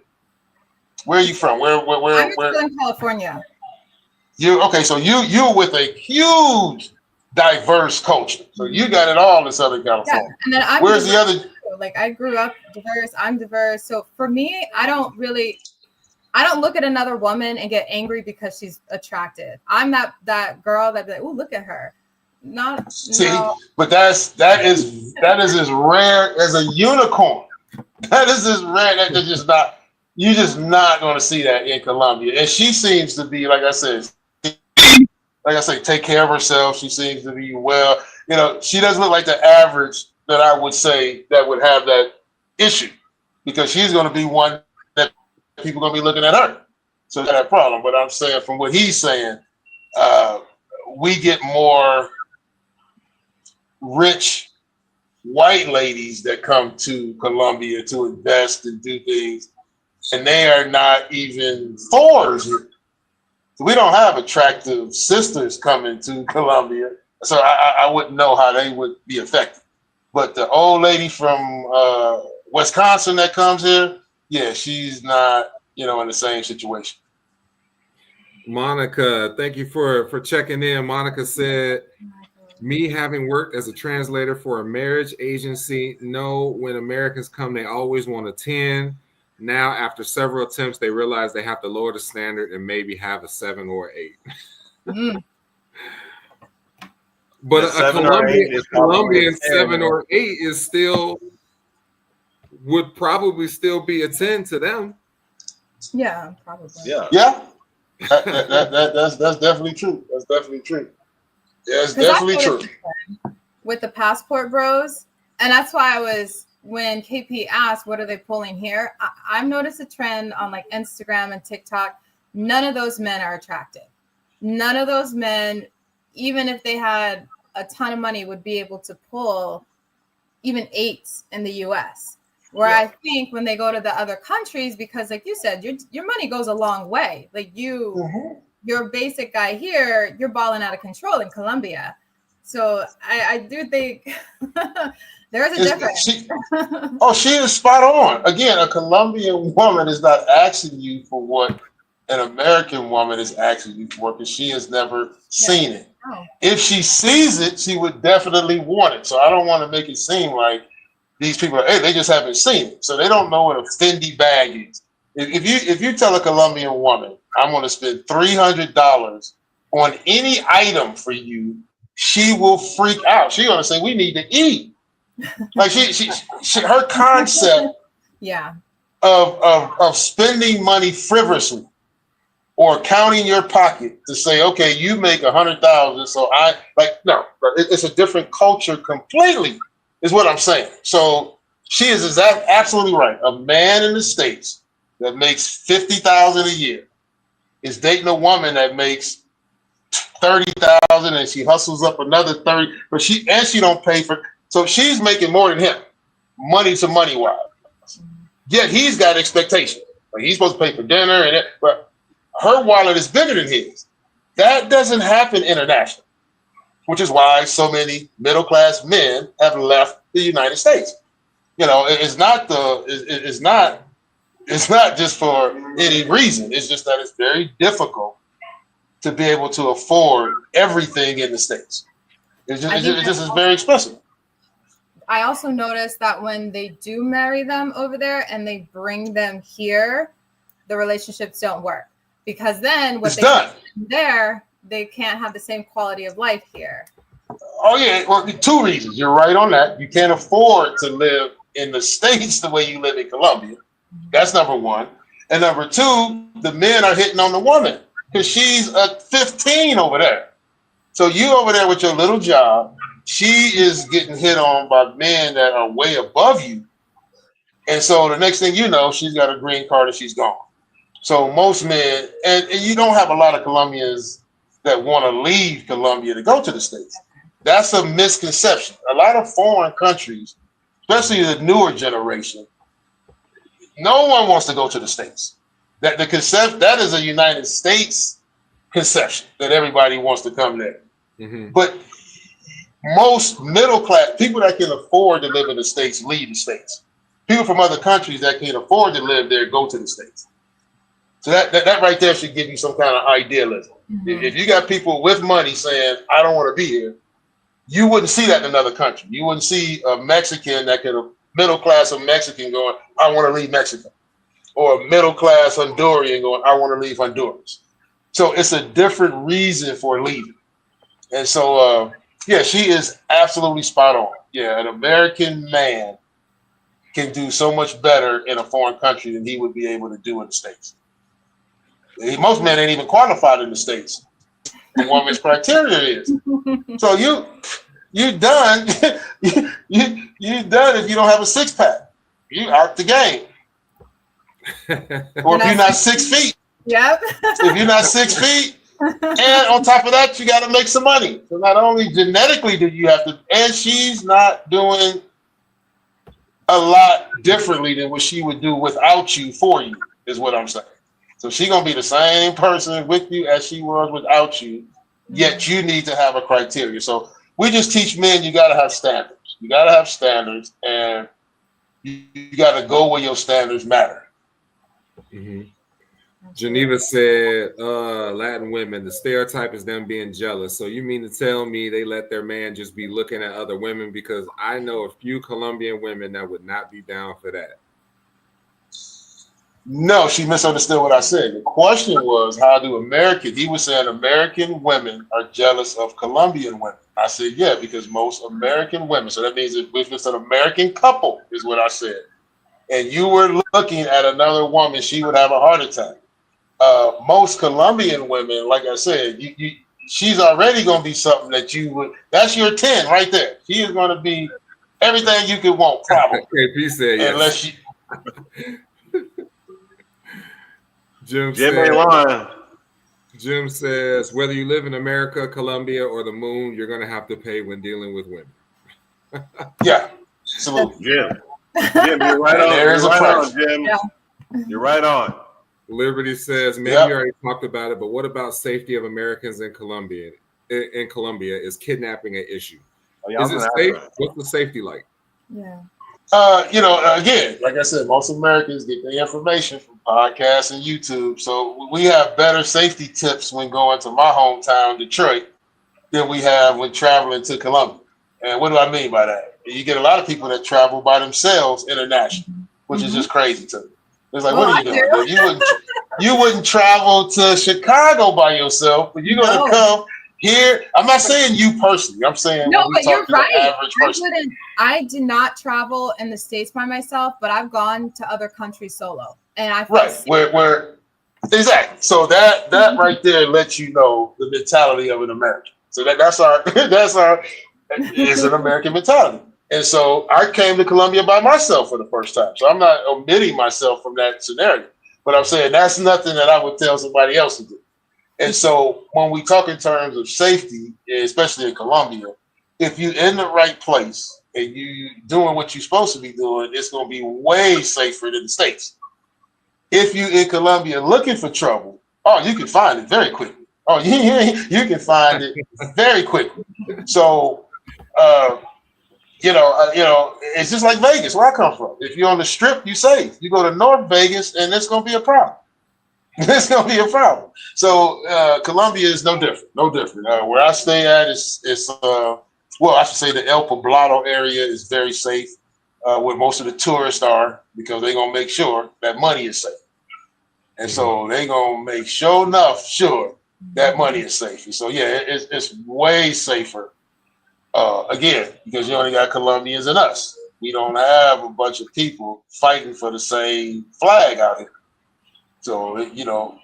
[SPEAKER 4] Where are you from? Where?
[SPEAKER 1] I'm in California.
[SPEAKER 4] So you're with a huge diverse culture. So you got it all in Southern California. Yeah.
[SPEAKER 1] And then
[SPEAKER 4] where's the other?
[SPEAKER 1] Like I grew up diverse. I'm diverse. So for me, I don't look at another woman and get angry because she's attractive. I'm that girl that be like, oh, look at her. No.
[SPEAKER 4] But that is as rare as a unicorn. That is as rare that you're just not going to see that in Colombia. And she seems to be, like I say, take care of herself. She seems to be well. You know, she doesn't look like the average that I would say that would have that issue because she's going to be one that people are going to be looking at her. So that's that problem. But I'm saying from what he's saying, we get more rich white ladies that come to Colombia to invest and do things, and they are not even fours. We don't have attractive sisters coming to Colombia, so I wouldn't know how they would be affected. But the old lady from Wisconsin that comes here, yeah, she's not, in the same situation.
[SPEAKER 2] Monica, thank you for checking in. Monica said, me having worked as a translator for a marriage agency, know when Americans come, they always want a 10. Now, after several attempts, they realize they have to lower the standard and maybe have a 7 or 8.
[SPEAKER 1] Mm.
[SPEAKER 2] But a Colombian 7 or 8 is would probably still be a 10 to them.
[SPEAKER 1] Yeah, probably.
[SPEAKER 4] Yeah. That's definitely true. That's definitely true. Yeah, it's definitely true.
[SPEAKER 1] With the passport bros, and that's why when KP asked, what are they pulling here? I've noticed a trend on like Instagram and TikTok. None of those men are attractive. None of those men, even if they had a ton of money, would be able to pull even 8s in the US. Where I think when they go to the other countries, because like you said, your money goes a long way. Like your basic guy here, you're balling out of control in Colombia. So I do think there is a difference.
[SPEAKER 4] She is spot on. Again, a Colombian woman is not asking you for what an American woman is asking you for because she has never seen it. Oh. If she sees it, she would definitely want it. So I don't want to make it seem like these people, they just haven't seen it. So they don't know what a Fendi bag is. If you tell a Colombian woman, I'm going to spend $300 on any item for you, she will freak out. She's going to say, "We need to eat." Like her concept
[SPEAKER 1] Yeah.
[SPEAKER 4] of spending money frivolously or counting your pocket to say, okay, you make 100,000, so I like no. It's a different culture completely, is what I'm saying. So she is absolutely right. A man in the States that makes 50,000 a year is dating a woman that makes 30,000, and she hustles up another 30, but she don't pay for. So she's making more than him, money to money wise. Yet he's got expectations. Like he's supposed to pay for dinner, but her wallet is bigger than his. That doesn't happen internationally, which is why so many middle class men have left the United States. You know, it's not just for any reason. It's just that it's very difficult to be able to afford everything in the States. It just is very expensive.
[SPEAKER 1] I also noticed that when they do marry them over there and they bring them here, the relationships don't work because then what they do there, they can't have the same quality of life here.
[SPEAKER 4] Oh yeah, well, 2 reasons. You're right on that. You can't afford to live in the States the way you live in Colombia. That's number one. And number two, the men are hitting on the woman because she's 15 over there. So you over there with your little job, she is getting hit on by men that are way above you. And so the next thing you know, she's got a green card and she's gone. So most men, and you don't have a lot of Colombians that want to leave Colombia to go to the States. That's a misconception. A lot of foreign countries, especially the newer generation, no one wants to go to the States. That is a United States conception that everybody wants to come there. Mm-hmm. But most middle class people that can afford to live in the States leave the States. People from other countries that can't afford to live there go to the States. So that right there should give you some kind of idealism. Mm-hmm. If you got people with money saying, "I don't want to be here," you wouldn't see that in another country. You wouldn't see a Mexican middle class of Mexican going, "I want to leave Mexico," or a middle class Honduran going, "I want to leave Honduras." So it's a different reason for leaving. And so, yeah, she is absolutely spot on. Yeah, an American man can do so much better in a foreign country than he would be able to do in the States. Most men ain't even qualified in the States. The woman's criteria is. So you done. you done if you don't have a 6-pack. You out the game. Or if you're not 6 feet.
[SPEAKER 1] Yep.
[SPEAKER 4] If you're not 6 feet, and on top of that, you got to make some money. So not only genetically do you have to, and she's not doing a lot differently than what she would do without you for you, is what I'm saying. So she's going to be the same person with you as she was without you, yet you need to have a criteria. So we just teach men you got to have standards. You got to have standards, and you got to go where your standards matter.
[SPEAKER 2] Mm-hmm. Geneva said, Latin women, the stereotype is them being jealous. So you mean to tell me they let their man just be looking at other women? Because I know a few Colombian women that would not be down for that.
[SPEAKER 4] No, she misunderstood what I said. The question was, he was saying American women are jealous of Colombian women. I said, yeah, because most American women, so that means if it's an American couple, is what I said, and you were looking at another woman, she would have a heart attack. Most Colombian women, like I said, she's already going to be something that you would, that's your 10 right there. She is going to be everything you could want, probably.
[SPEAKER 2] KP said yes.
[SPEAKER 4] Unless she...
[SPEAKER 2] Jim says, whether you live in America, Colombia, or the moon, you're going to have to pay when dealing with women.
[SPEAKER 4] Yeah, absolutely.
[SPEAKER 3] Jim, you're right on.
[SPEAKER 4] There is a price.
[SPEAKER 3] Jim. Yeah. You're right on.
[SPEAKER 2] Liberty says, maybe you already talked about it, but what about safety of Americans in Colombia? In Colombia, is kidnapping an issue? Is it safe? What's the safety like?
[SPEAKER 1] Yeah.
[SPEAKER 4] Again, like I said, most Americans get their information from podcasts and YouTube. So we have better safety tips when going to my hometown, Detroit, than we have when traveling to Colombia. And what do I mean by that? You get a lot of people that travel by themselves internationally, which is just crazy to me. It's like, what are you doing? You wouldn't travel to Chicago by yourself, but you're gonna come here. I'm not saying you personally. I'm saying
[SPEAKER 1] no, but you're right.
[SPEAKER 4] Average person.
[SPEAKER 1] I do not travel in the States by myself, but I've gone to other countries solo, and I
[SPEAKER 4] where exactly. So that right there lets you know the mentality of an American. So that's our is an American mentality. And so I came to Colombia by myself for the first time. So I'm not omitting myself from that scenario, but I'm saying that's nothing that I would tell somebody else to do. And so when we talk in terms of safety, especially in Colombia, if you're in the right place and you doing what you're supposed to be doing, it's going to be way safer than the States. If you in Colombia looking for trouble, you can find it very quickly. You can find it very quickly. So, it's just like Vegas, where I come from. If you're on the Strip, you're safe. You go to North Vegas, and it's going to be a problem. It's going to be a problem. So Colombia is no different. No different. Where I stay at I should say the El Poblado area is very safe, where most of the tourists are, because they're going to make sure that money is safe. And so they're going to make sure that money is safe. And so, yeah, it's way safer. Again, because you only got Colombians and us. We don't have a bunch of people fighting for the same flag out here. So, you know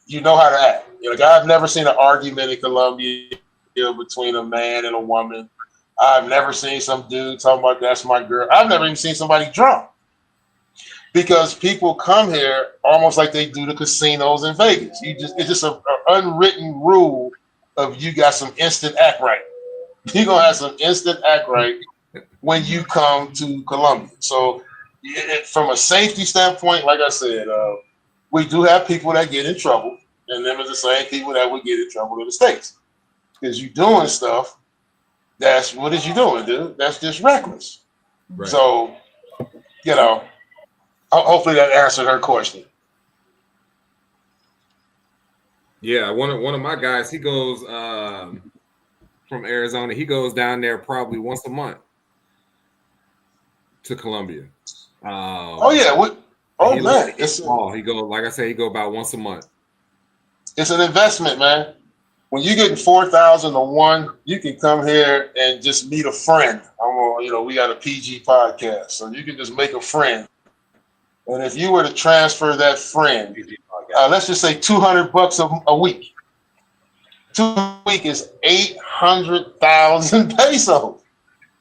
[SPEAKER 4] how to act. I've never seen an argument in Colombia between a man and a woman. I've never seen some dude talking about that's my girl. I've never even seen somebody drunk. Because people come here almost like they do the casinos in Vegas. It's just an unwritten rule of you got some instant act right. You're going to have some instant act right when you come to Colombia. So from a safety standpoint, like I said, we do have people that get in trouble, and them are the same people that would get in trouble in the States. Because you're doing stuff, what is you doing, dude? That's just reckless. Right. So, hopefully that answered her question.
[SPEAKER 2] Yeah, one of my guys, he goes from Arizona. He goes down there probably once a month to Colombia.
[SPEAKER 4] Man,
[SPEAKER 2] he go, like I said, he go about once a month.
[SPEAKER 4] It's an investment, man. When you're getting 4,000 to 1, you can come here and just meet a friend. We got a PG podcast, so you can just make a friend. And if you were to transfer that friend, let's just say $200 a week. 2 weeks is 800,000 pesos.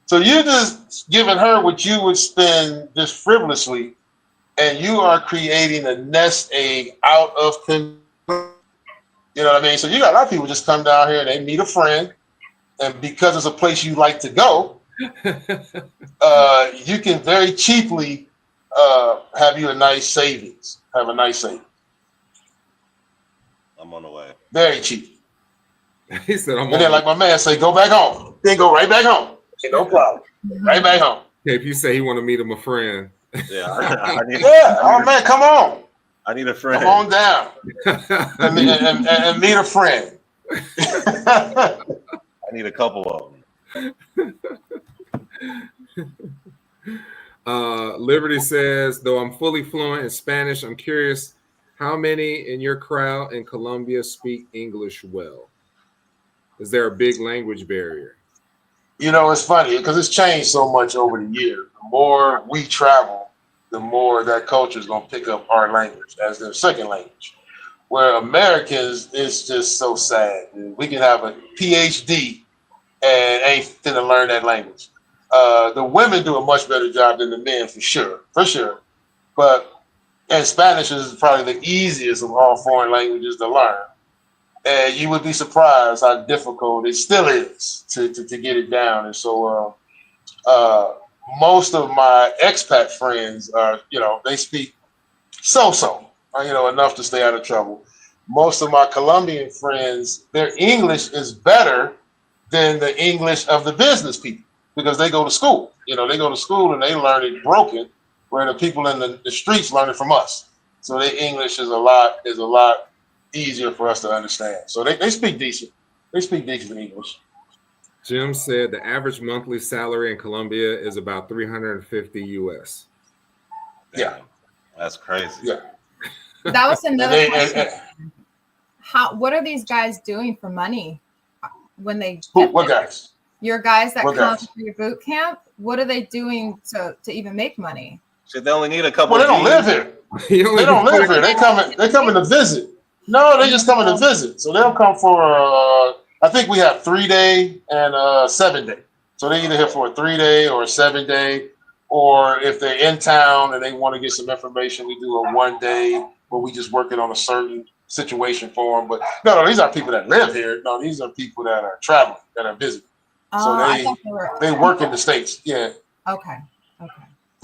[SPEAKER 4] So you're just giving her what you would spend just frivolously, and you are creating a nest egg out of control. You know what I mean? So you got a lot of people just come down here and they meet a friend, and because it's a place you like to go, you can very cheaply have you a nice savings. Have a nice savings.
[SPEAKER 3] I'm on the way.
[SPEAKER 4] Very cheap.
[SPEAKER 2] He said,
[SPEAKER 4] and then, like my man say, go back home. Then go right back home. Okay, no problem. Right back home.
[SPEAKER 2] Okay, if you say he want to meet him a friend.
[SPEAKER 3] Yeah.
[SPEAKER 4] Oh man, come on.
[SPEAKER 3] I need a friend.
[SPEAKER 4] Come on down and meet a friend.
[SPEAKER 3] I need a couple of
[SPEAKER 2] them. Liberty says, though I'm fully fluent in Spanish, I'm curious how many in your crowd in Colombia speak English well? Is there a big language barrier?
[SPEAKER 4] It's funny because it's changed so much over the years. The more we travel, the more that culture is going to pick up our language as their second language. Where Americans, it's just so sad. We can have a PhD and ain't finna learn that language. The women do a much better job than the men, for sure. And Spanish is probably the easiest of all foreign languages to learn. And you would be surprised how difficult it still is to get it down. And so most of my expat friends are, they speak so-so, enough to stay out of trouble. Most of my Colombian friends, their English is better than the English of the business people because they go to school. They go to school and they learn it broken, where the people in the streets learn it from us. So their English is a lot easier for us to understand. So they speak decent. They speak decent English.
[SPEAKER 2] Jim said the average monthly salary in Colombia is about $350 US.
[SPEAKER 4] Yeah.
[SPEAKER 3] That's crazy.
[SPEAKER 4] Yeah.
[SPEAKER 1] That was another question.
[SPEAKER 4] And
[SPEAKER 1] What are these guys doing for money when they
[SPEAKER 4] what guys?
[SPEAKER 1] Your guys that
[SPEAKER 4] What
[SPEAKER 1] come
[SPEAKER 4] guys?
[SPEAKER 1] to your boot camp, what are they doing to even make money?
[SPEAKER 3] Shit, they only need a couple.
[SPEAKER 4] Well, they don't live here. They don't live here. They coming to visit. No, they just coming to visit. So they'll come for I think we have 3-day and 7-day. So they either here for a 3-day or a 7-day, or if they're in town and they want to get some information, we do a 1-day where we just working on a certain situation for them. But no, these are people that live here. No, these are people that are traveling, that are visiting. So they work in the States. Yeah.
[SPEAKER 1] Okay.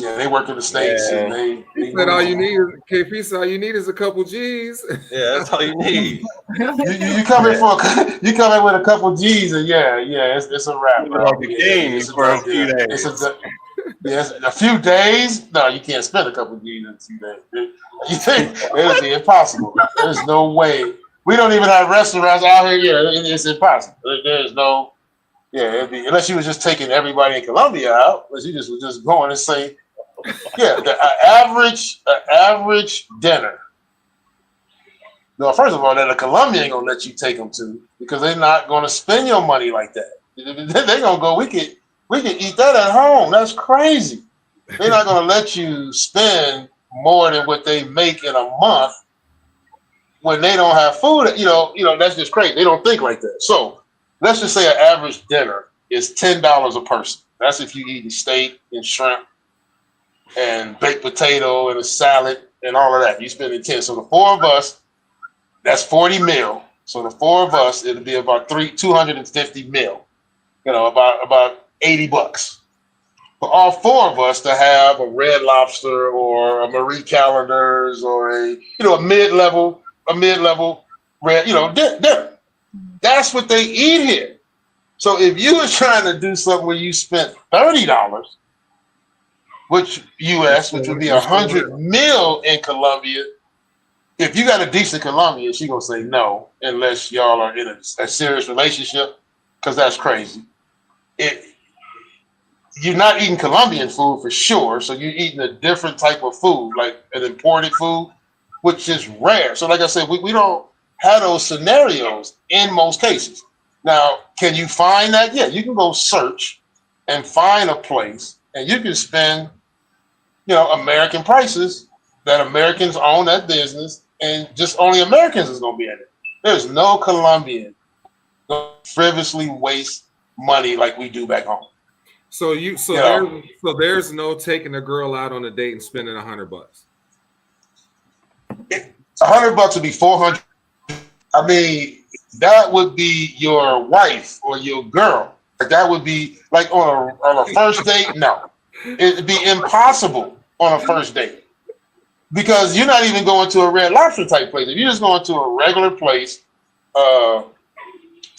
[SPEAKER 4] Yeah, they work in the States, and they
[SPEAKER 2] said all you need is KP said all you need is a couple G's.
[SPEAKER 3] Yeah, that's all you need.
[SPEAKER 4] you come in with a couple G's, and it's a wrap, bro.
[SPEAKER 3] Like a king for a few days.
[SPEAKER 4] It's a few days. No, you can't spend a couple G's in 2 days. You think it would be impossible? There's no way. We don't even have restaurants out here. Yeah, it's impossible. There's no. Yeah, it'd be unless you was just taking everybody in Colombia out. Unless you was just going and say. Yeah, the average dinner. No, first of all, that a Colombian ain't gonna let you take them to because they're not gonna spend your money like that. They're gonna go. We can eat that at home. That's crazy. They're not gonna let you spend more than what they make in a month when they don't have food. You know that's just crazy. They don't think like that. So let's just say an average dinner is $10 a person. That's if you eat steak and shrimp and baked potato and a salad and all of that. You spending 10. So the 4 of us, that's 40 mil. So the 4 of us, it'll be about 250 mil. About $80 for all 4 of us to have a Red Lobster or a Marie Callender's or a mid-level red, dinner. That's what they eat here. So if you were trying to do something where you spent $30, which would be 100 mil in Colombia. If you got a decent Colombian, she gonna say no unless y'all are in a serious relationship, because that's crazy. You're not eating Colombian food for sure, so you're eating a different type of food, like an imported food, which is rare. So like I said, we don't have those scenarios in most cases. Now, can you find that? Yeah, you can go search and find a place, and you can spend American prices that Americans own that business, and just only Americans is going to be in it. There's no Colombian frivolously waste money like we do back home.
[SPEAKER 2] So there's no taking a girl out on a date and spending $100.
[SPEAKER 4] $100 would be 400. I mean, that would be your wife or your girl. That would be like on a first date. No, it'd be impossible on a first date because you're not even going to a Red Lobster type place. If you're just going to a regular place to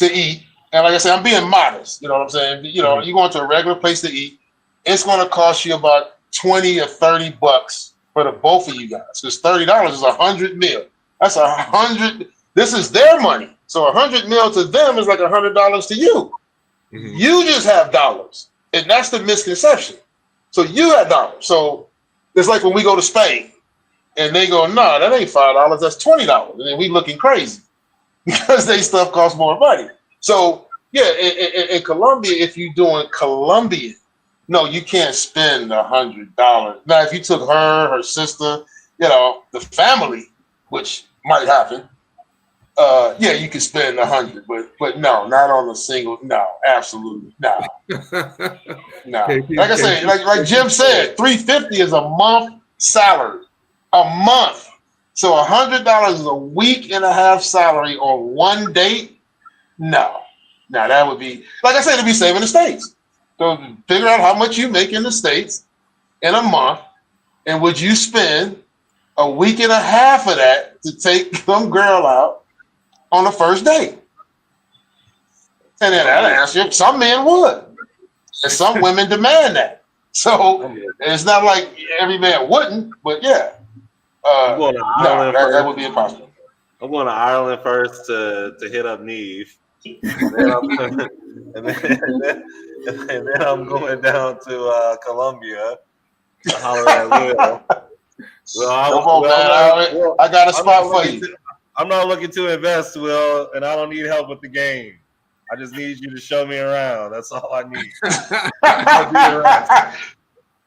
[SPEAKER 4] eat, and like I said, I'm being modest. You know what I'm saying? You're going to a regular place to eat. It's going to cost you about $20 or $30 for the both of you guys. Because $30 is 100 mil. That's 100. This is their money. So 100 mil to them is like $100 to you. Mm-hmm. You just have dollars, and that's the misconception. So you have dollars. So it's like when we go to Spain, and they go, "No, that ain't $5. That's $20," and then we looking crazy because they stuff costs more money. So yeah, in Colombia, if you're doing Colombian, no, you can't spend $100. Now, if you took her sister, the family, which might happen. Yeah, you can spend 100, but no, not on a single. No, absolutely no. No. Like I said, like Jim said, $350 is a month salary, a month. So $100 is a week and a half salary on one date. No, that would be like I said, it'd be same in the States. So figure out how much you make in the States in a month, and would you spend a week and a half of that to take some girl out on the first date? And then that answer, some men would. And some women demand that. So it's not like every man wouldn't, but yeah. That would be impossible.
[SPEAKER 3] I'm going to Ireland first to hit up Neve. And then I'm going down to Colombia to holler at Will. Well,
[SPEAKER 4] Come on, man. I got a spot for you.
[SPEAKER 3] I'm not looking to invest, Will, and I don't need help with the game. I just need you to show me around. That's all I need.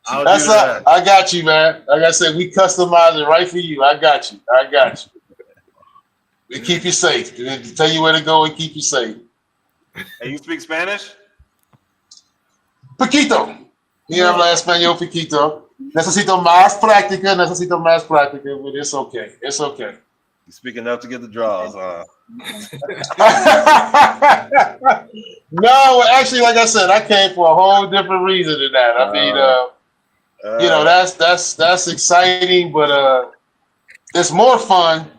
[SPEAKER 3] I
[SPEAKER 4] got you, man. Like I said, we customize it right for you. I got you. We keep you safe. Tell you where to go and keep you safe.
[SPEAKER 3] Hey, you speak Spanish?
[SPEAKER 4] Poquito. You habla español poquito. Necesito más práctica, but it's okay. It's okay.
[SPEAKER 3] You speak enough to get the draws, huh?
[SPEAKER 4] No, actually, like I said, I came for a whole different reason than that. I mean, that's exciting, but it's more fun.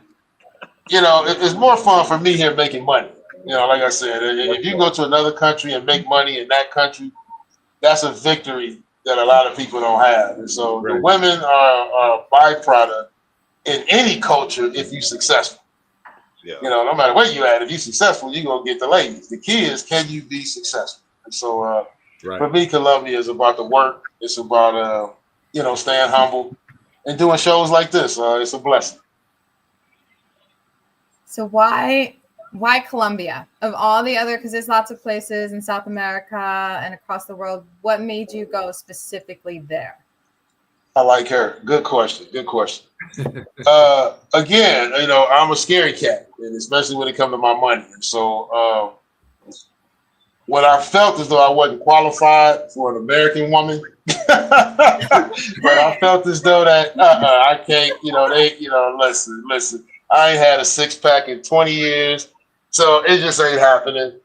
[SPEAKER 4] It's more fun for me here making money. Like I said, if you go to another country and make money in that country, that's a victory that a lot of people don't have. And so the women are a byproduct in any culture if you're successful. Yeah. No matter where you at, if you're successful, you're going to get the ladies. The key is, can you be successful? And so for me, Colombia is about the work. It's about, staying humble and doing shows like this. It's a blessing.
[SPEAKER 1] So why Colombia? Of all the other, because there's lots of places in South America and across the world, what made you go specifically there?
[SPEAKER 4] I like her. Good question. Again, I'm a scary cat, and especially when it comes to my money. And so when I felt as though I wasn't qualified for an American woman, but I felt as though that I can't, listen, I ain't had a six-pack in 20 years, so it just ain't happening.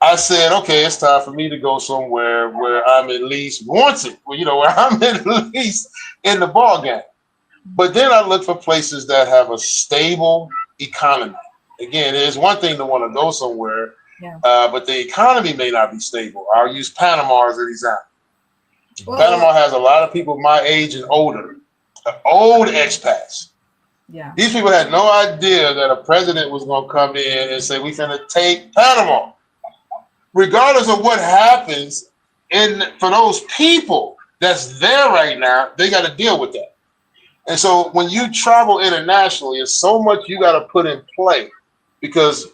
[SPEAKER 4] I said, okay, it's time for me to go somewhere where I'm at least wanted, where I'm at least in the ball game. But then I look for places that have a stable economy. Again, it's one thing to want to go somewhere, but the economy may not be stable. I'll use Panama as an example. Whoa. Panama has a lot of people my age and older, old expats. Yeah. These people had no idea that a president was going to come in and say, we're going to take Panama. Regardless of what happens, for those people that's there right now, they got to deal with that. And so when you travel internationally, there's so much you got to put in play because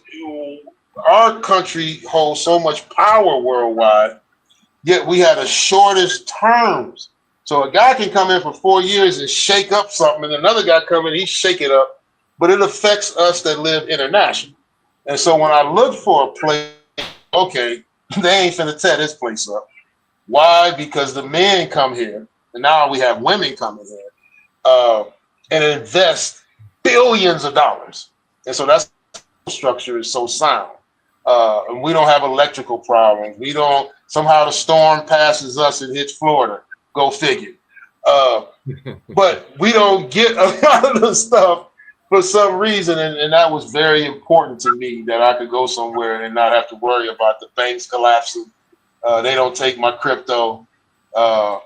[SPEAKER 4] our country holds so much power worldwide, yet we have the shortest terms. So a guy can come in for 4 years and shake up something, and another guy come in, he shake it up, but it affects us that live international. And so when I look for a place, okay, they ain't finna tear this place up. Why? Because the men come here, and now we have women coming here, and invest billions of dollars. And so that's structure is so sound. And we don't have electrical problems. We don't, somehow the storm passes us and hits Florida. Go figure. But we don't get a lot of the stuff for some reason, and that was very important to me that I could go somewhere and not have to worry about the banks collapsing. They don't take my crypto, or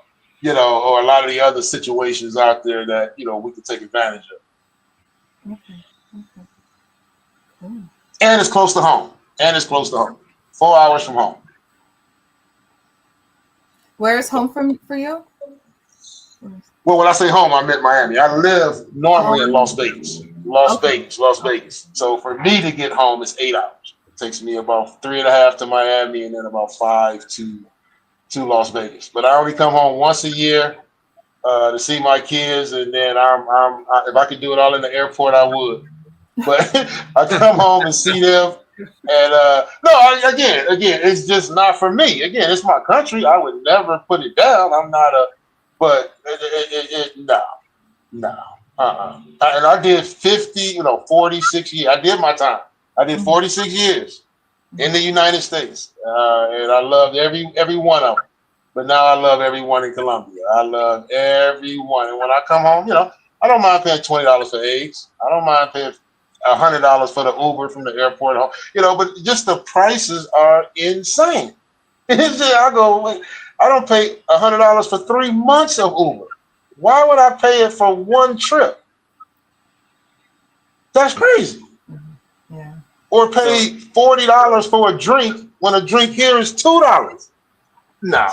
[SPEAKER 4] a lot of the other situations out there that we could take advantage of. Okay. Cool. And it's close to home. 4 hours from home.
[SPEAKER 1] Where's home for you?
[SPEAKER 4] Well, when I say home, I meant Miami. I live normally in Las Vegas. Las Vegas. So for me to get home, it's 8 hours. It takes me about 3.5 to Miami and then about 5 to Las Vegas. But I only come home once a year to see my kids, and then if I could do it all in the airport, I would. But I come home and see them. And again, it's just not for me. Again, it's my country. I would never put it down. I'm not no. And I did 46 years. I did my time. I did 46 years in the United States. And I loved every one of them. But now I love everyone in Colombia. I love everyone. And when I come home, I don't mind paying $20 for eggs. I don't mind paying $100 for the Uber from the airport home. But just the prices are insane. I go, wait, I don't pay $100 for 3 months of Uber. Why would I pay it for one trip? That's crazy. Yeah. Or pay $40 for a drink when a drink here is $2. No.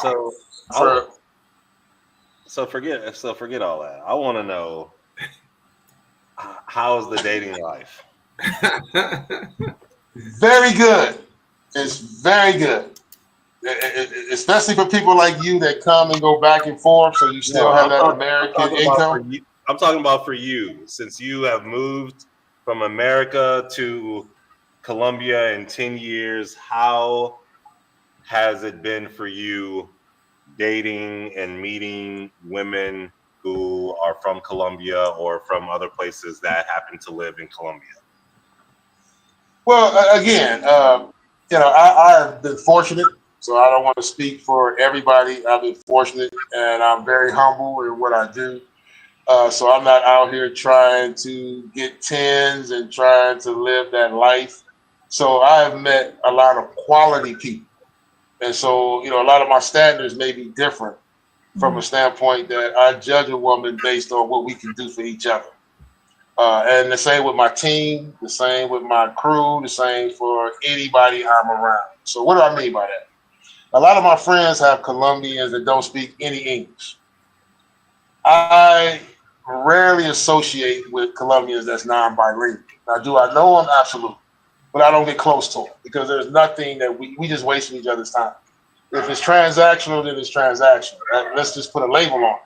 [SPEAKER 3] So forget all that. I want to know how's the dating life?
[SPEAKER 4] Very good. It's very good. Especially for people like you that come and go back and forth, so you still have that American income.
[SPEAKER 3] I'm talking about for you, since you have moved from America to Colombia in 10 years. How has it been for you dating and meeting women who are from Colombia or from other places that happen to live in Colombia?
[SPEAKER 4] Well, again, I've been fortunate, so I don't want to speak for everybody. I've been fortunate, and I'm very humble in what I do. So I'm not out here trying to get tens and trying to live that life. So I've met a lot of quality people. And so, a lot of my standards may be different from a standpoint that I judge a woman based on what we can do for each other. And the same with my team, the same with my crew, the same for anybody I'm around. So what do I mean by that? A lot of my friends have Colombians that don't speak any English. I rarely associate with Colombians that's non-bilingual. Now, do I know them? Absolutely. But I don't get close to them because there's nothing that we just wasting each other's time. If it's transactional, then it's transactional. Let's just put a label on it.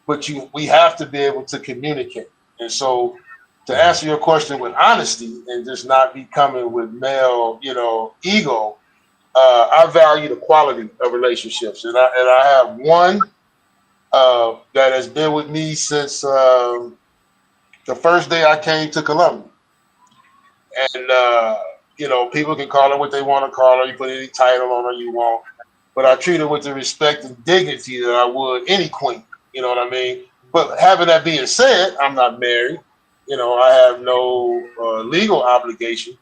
[SPEAKER 4] But we have to be able to communicate. And so to answer your question with honesty and just not be coming with male, ego, I value the quality of relationships. And I have one that has been with me since the first day I came to Colombia. And, people can call her what they want to call her. You put any title on her you want. But I treat her with the respect and dignity that I would any queen. You know what I mean? But having that being said, I'm not married. I have no legal obligation.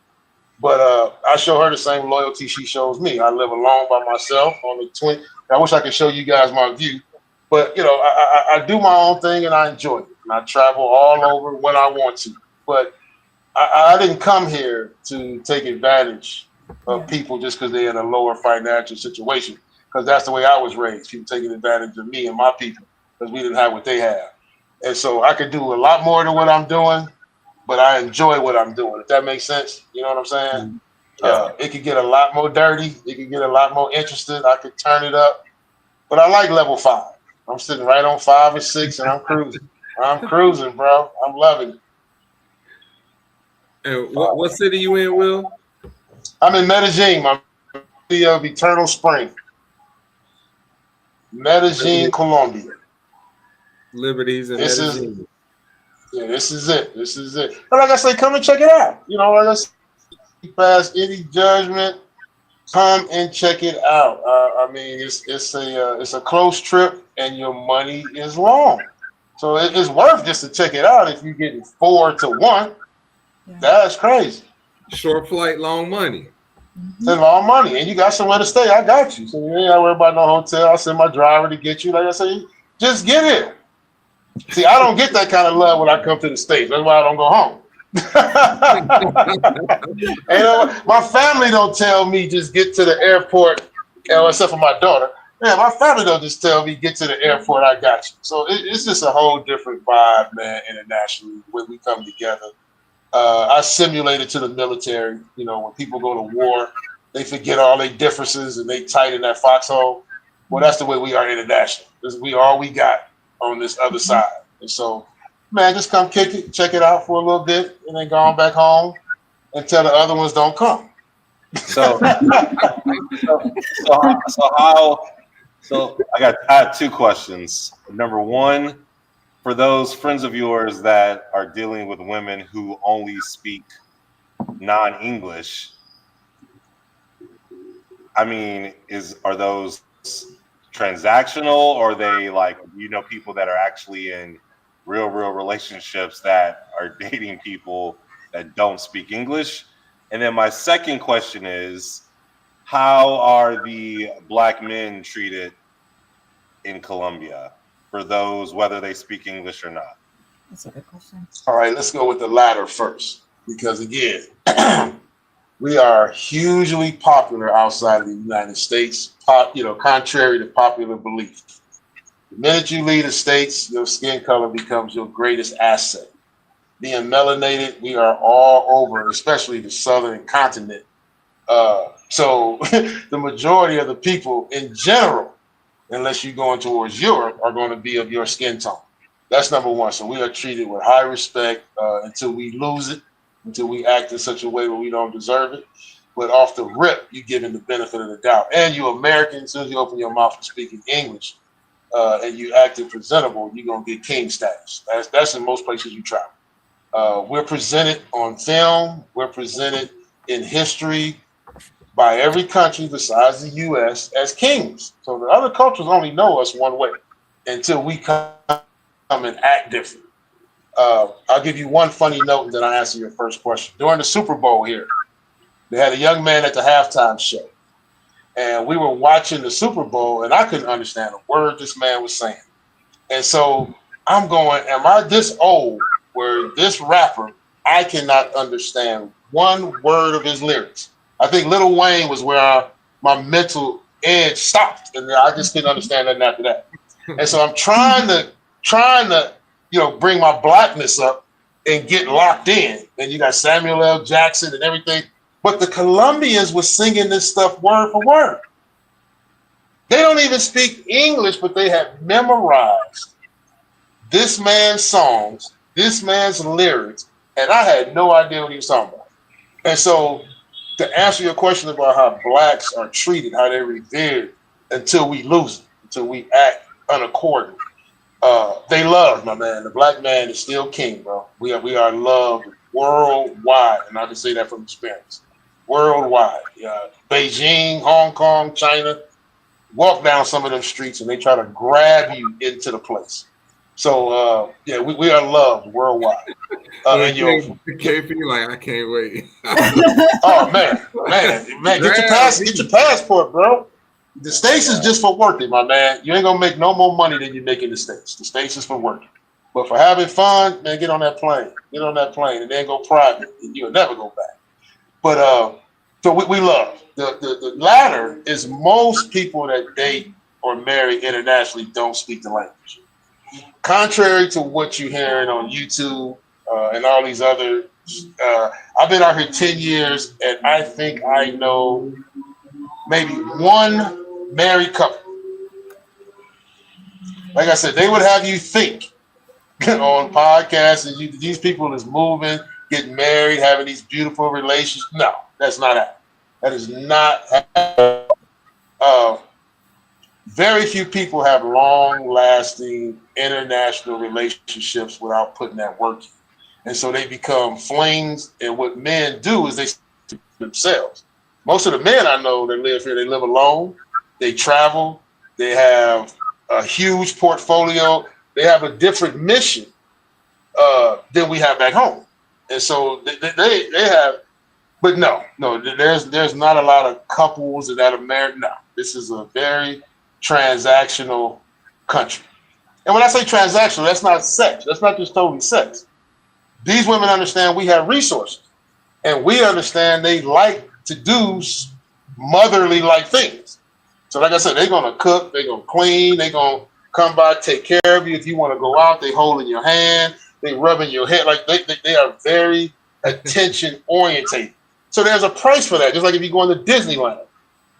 [SPEAKER 4] But I show her the same loyalty she shows me. I live alone by myself on the twin. I wish I could show you guys my view. But, I do my own thing and I enjoy it. And I travel all over when I want to. But I didn't come here to take advantage of people just because they're in a lower financial situation. Because that's the way I was raised. People taking advantage of me and my people because we didn't have what they have. And so I could do a lot more than what I'm doing, but I enjoy what I'm doing. If that makes sense, you know what I'm saying? It could get a lot more dirty. It could get a lot more interested. I could turn it up. But I like level 5. I'm sitting right on 5 or 6 and I'm cruising. I'm cruising, bro. I'm loving it.
[SPEAKER 2] And what city you in, Will?
[SPEAKER 4] I'm in Medellin, my city of Eternal Spring. Medellin, Colombia.
[SPEAKER 2] Liberties and Medellin.
[SPEAKER 4] This is it. This is it. But like I say, come and check it out. Like I say, pass any judgment. Come and check it out. It's a close trip, and your money is long, so it's worth just to check it out. If you're getting 4 to 1, that's crazy.
[SPEAKER 2] Short flight, long money.
[SPEAKER 4] It's long money, and you got somewhere to stay. I got you, so you ain't got to worry about no hotel. I'll send my driver to get you. Like I say, just get here. See, I don't get that kind of love when I come to the States. That's why I don't go home. My family don't tell me just get to the airport, except for my daughter. Man, my family don't just tell me get to the airport, I got you. So it's just a whole different vibe, man, internationally when we come together. I simulated to the military. When people go to war, they forget all their differences and they tight in that foxhole. Well, that's the way we are international. We all we got on this other side. And so, man, just come kick it, check it out for a little bit, and then go on back home and tell the other ones don't come.
[SPEAKER 3] So I have 2 questions. Number 1, for those friends of yours that are dealing with women who only speak non-English, are those transactional, or are they people that are actually in real relationships that are dating people that don't speak English? And then my second question is, how are the Black men treated in Colombia, for those, whether they speak English or not?
[SPEAKER 1] That's a good question.
[SPEAKER 4] All right, let's go with the latter first, because again, we are hugely popular outside of the United States, contrary to popular belief. The minute you leave the States, your skin color becomes your greatest asset. being melanated, we are all over, especially the southern continent. So the majority of the people in general, unless you're going towards Europe, are going to be of your skin tone. That's number one. So we are treated with high respect until we lose it, until we act in such a way where we don't deserve it. But off the rip, you give him the benefit of the doubt. And you're American, as soon as you open your mouth and speak in English and you acting presentable, you're going to get king status. That's in most places you travel. We're presented on film. We're presented in history by every country besides the U.S. as kings. So the other cultures only know us one way until we come and act different. I'll give you one funny note and then I'll answer your first question. During the Super Bowl here, they had a young man at the halftime show. And we were watching the Super Bowl and I couldn't understand a word this man was saying. And so I'm going, am I this old where this rapper, I cannot understand one word of his lyrics? I think Lil Wayne was where my mental edge stopped. And I just couldn't understand nothing after that. And so I'm trying to, bring my blackness up and get locked in. And you got Samuel L. Jackson and everything. But the Colombians were singing this stuff word for word. They don't even speak English, but they have memorized this man's songs, this man's lyrics, and I had no idea what he was talking about. And so to answer your question about how blacks are treated, how they're revered until we lose it, until we act unaccording, they love, my man. The black man is still king, bro. We are loved worldwide, and I can say that from experience. Worldwide, Beijing, Hong Kong, China, walk down some of them streets and they try to grab you into the place. So we are loved worldwide.
[SPEAKER 2] KP, like I can't wait.
[SPEAKER 4] Oh man, get your passport, bro. The States is just for working, my man. You ain't gonna make no more money than you make in the States. The States is for working. But for having fun, man, get on that plane. Get on that plane and then go private and you'll never go back. But so we love. The latter is most people that date or marry internationally don't speak the language. Contrary to what you're hearing on YouTube and all these other, I've been out here 10 years and I think I know maybe one married couple. Like I said, they would have you think on podcasts and these people is moving, getting married, having these beautiful relations. No, that's not happening. That is not happening. Very few people have long-lasting international relationships without putting that work in. And so they become flings. And what men do is they themselves. Most of the men I know that live here, they live alone. They travel. They have a huge portfolio. They have a different mission than we have back home. And so they have, but no, there's not a lot of couples that are married. No, this is a very transactional country. And when I say transactional, that's not sex. That's not just totally sex. These women understand we have resources, and we understand they like to do motherly like things. So like I said, they're gonna cook, they're gonna clean, they're gonna come by, take care of you. If you want to go out, they holding your hand, they rubbing your head. Like they are very attention orientated. So there's a price for that. Just like if you go into Disneyland.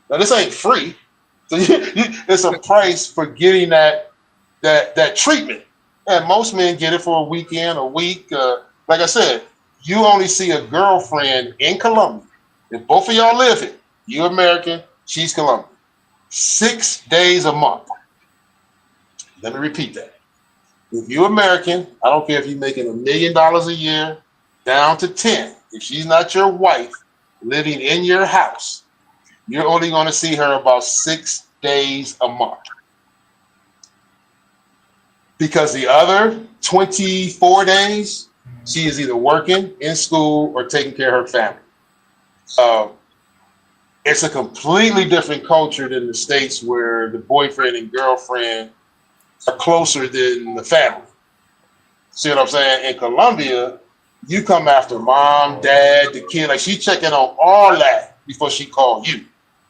[SPEAKER 4] Now this ain't free. So it's a price for getting that treatment. And most men get it for a weekend, a week. Like I said, you only see a girlfriend in Colombia. If both of y'all live here, you American, she's Colombian, 6 days a month. Let me repeat that. If you American, I don't care if you're making $1 million a year, down to 10. If she's not your wife living in your house, you're only going to see her about 6 days a month. Because the other 24 days, she is either working, in school, or taking care of her family. It's a completely different culture than the States where the boyfriend and girlfriend are closer than the family. See what I'm saying? In Colombia, you come after mom, dad, the kid. Like she checking on all that before she called you.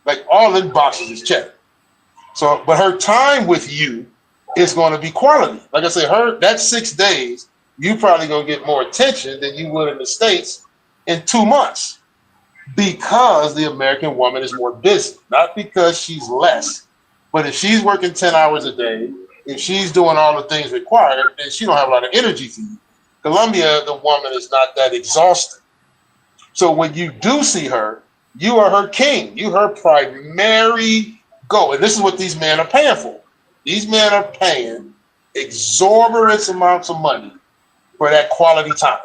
[SPEAKER 4] Like all the boxes is checked. So, but her time with you is going to be quality. Like I said, that 6 days you probably gonna get more attention than you would in the States in 2 months, because the American woman is more busy, not because she's less, but if she's working 10 hours a day, if she's doing all the things required, then she don't have a lot of energy for you. Colombia, the woman is not that exhausted. So when you do see her, you are her king. You her primary goal. And this is what these men are paying for. These men are paying exorbitant amounts of money for that quality time.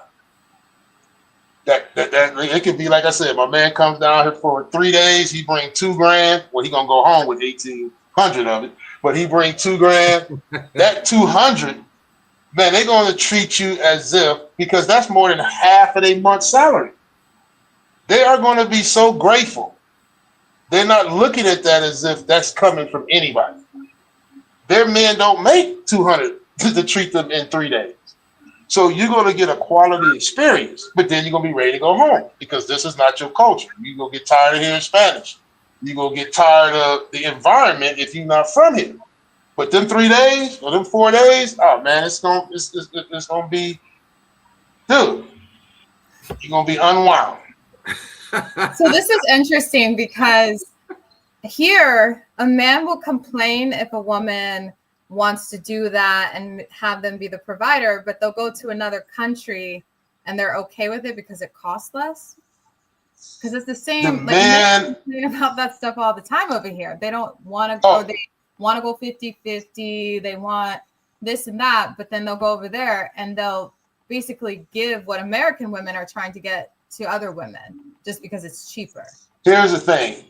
[SPEAKER 4] That it could be, like I said, my man comes down here for 3 days, he bring $2,000. Well, he gonna go home with 1,800 of it, but he bring $2,000. That 200, man, they're gonna treat you as if, because that's more than half of their month's salary. They are going to be so grateful. They're not looking at that as if that's coming from anybody. Their men don't make 200 to treat them in 3 days. So you're going to get a quality experience, but then you're going to be ready to go home, because this is not your culture. You're going to get tired of hearing Spanish. You're going to get tired of the environment if you're not from here. But them 3 days or them 4 days, oh man, it's going to be, dude, you're going to be unwound.
[SPEAKER 1] So this is interesting, because here a man will complain if a woman wants to do that and have them be the provider, but they'll go to another country and they're okay with it because it costs less. Because it's the same. Men complain about that stuff all the time over here. They don't want to go. They want to go 50-50. They want this and that, but then they'll go over there and they'll basically give what American women are trying to get to other women just because it's cheaper.
[SPEAKER 4] Here's the thing.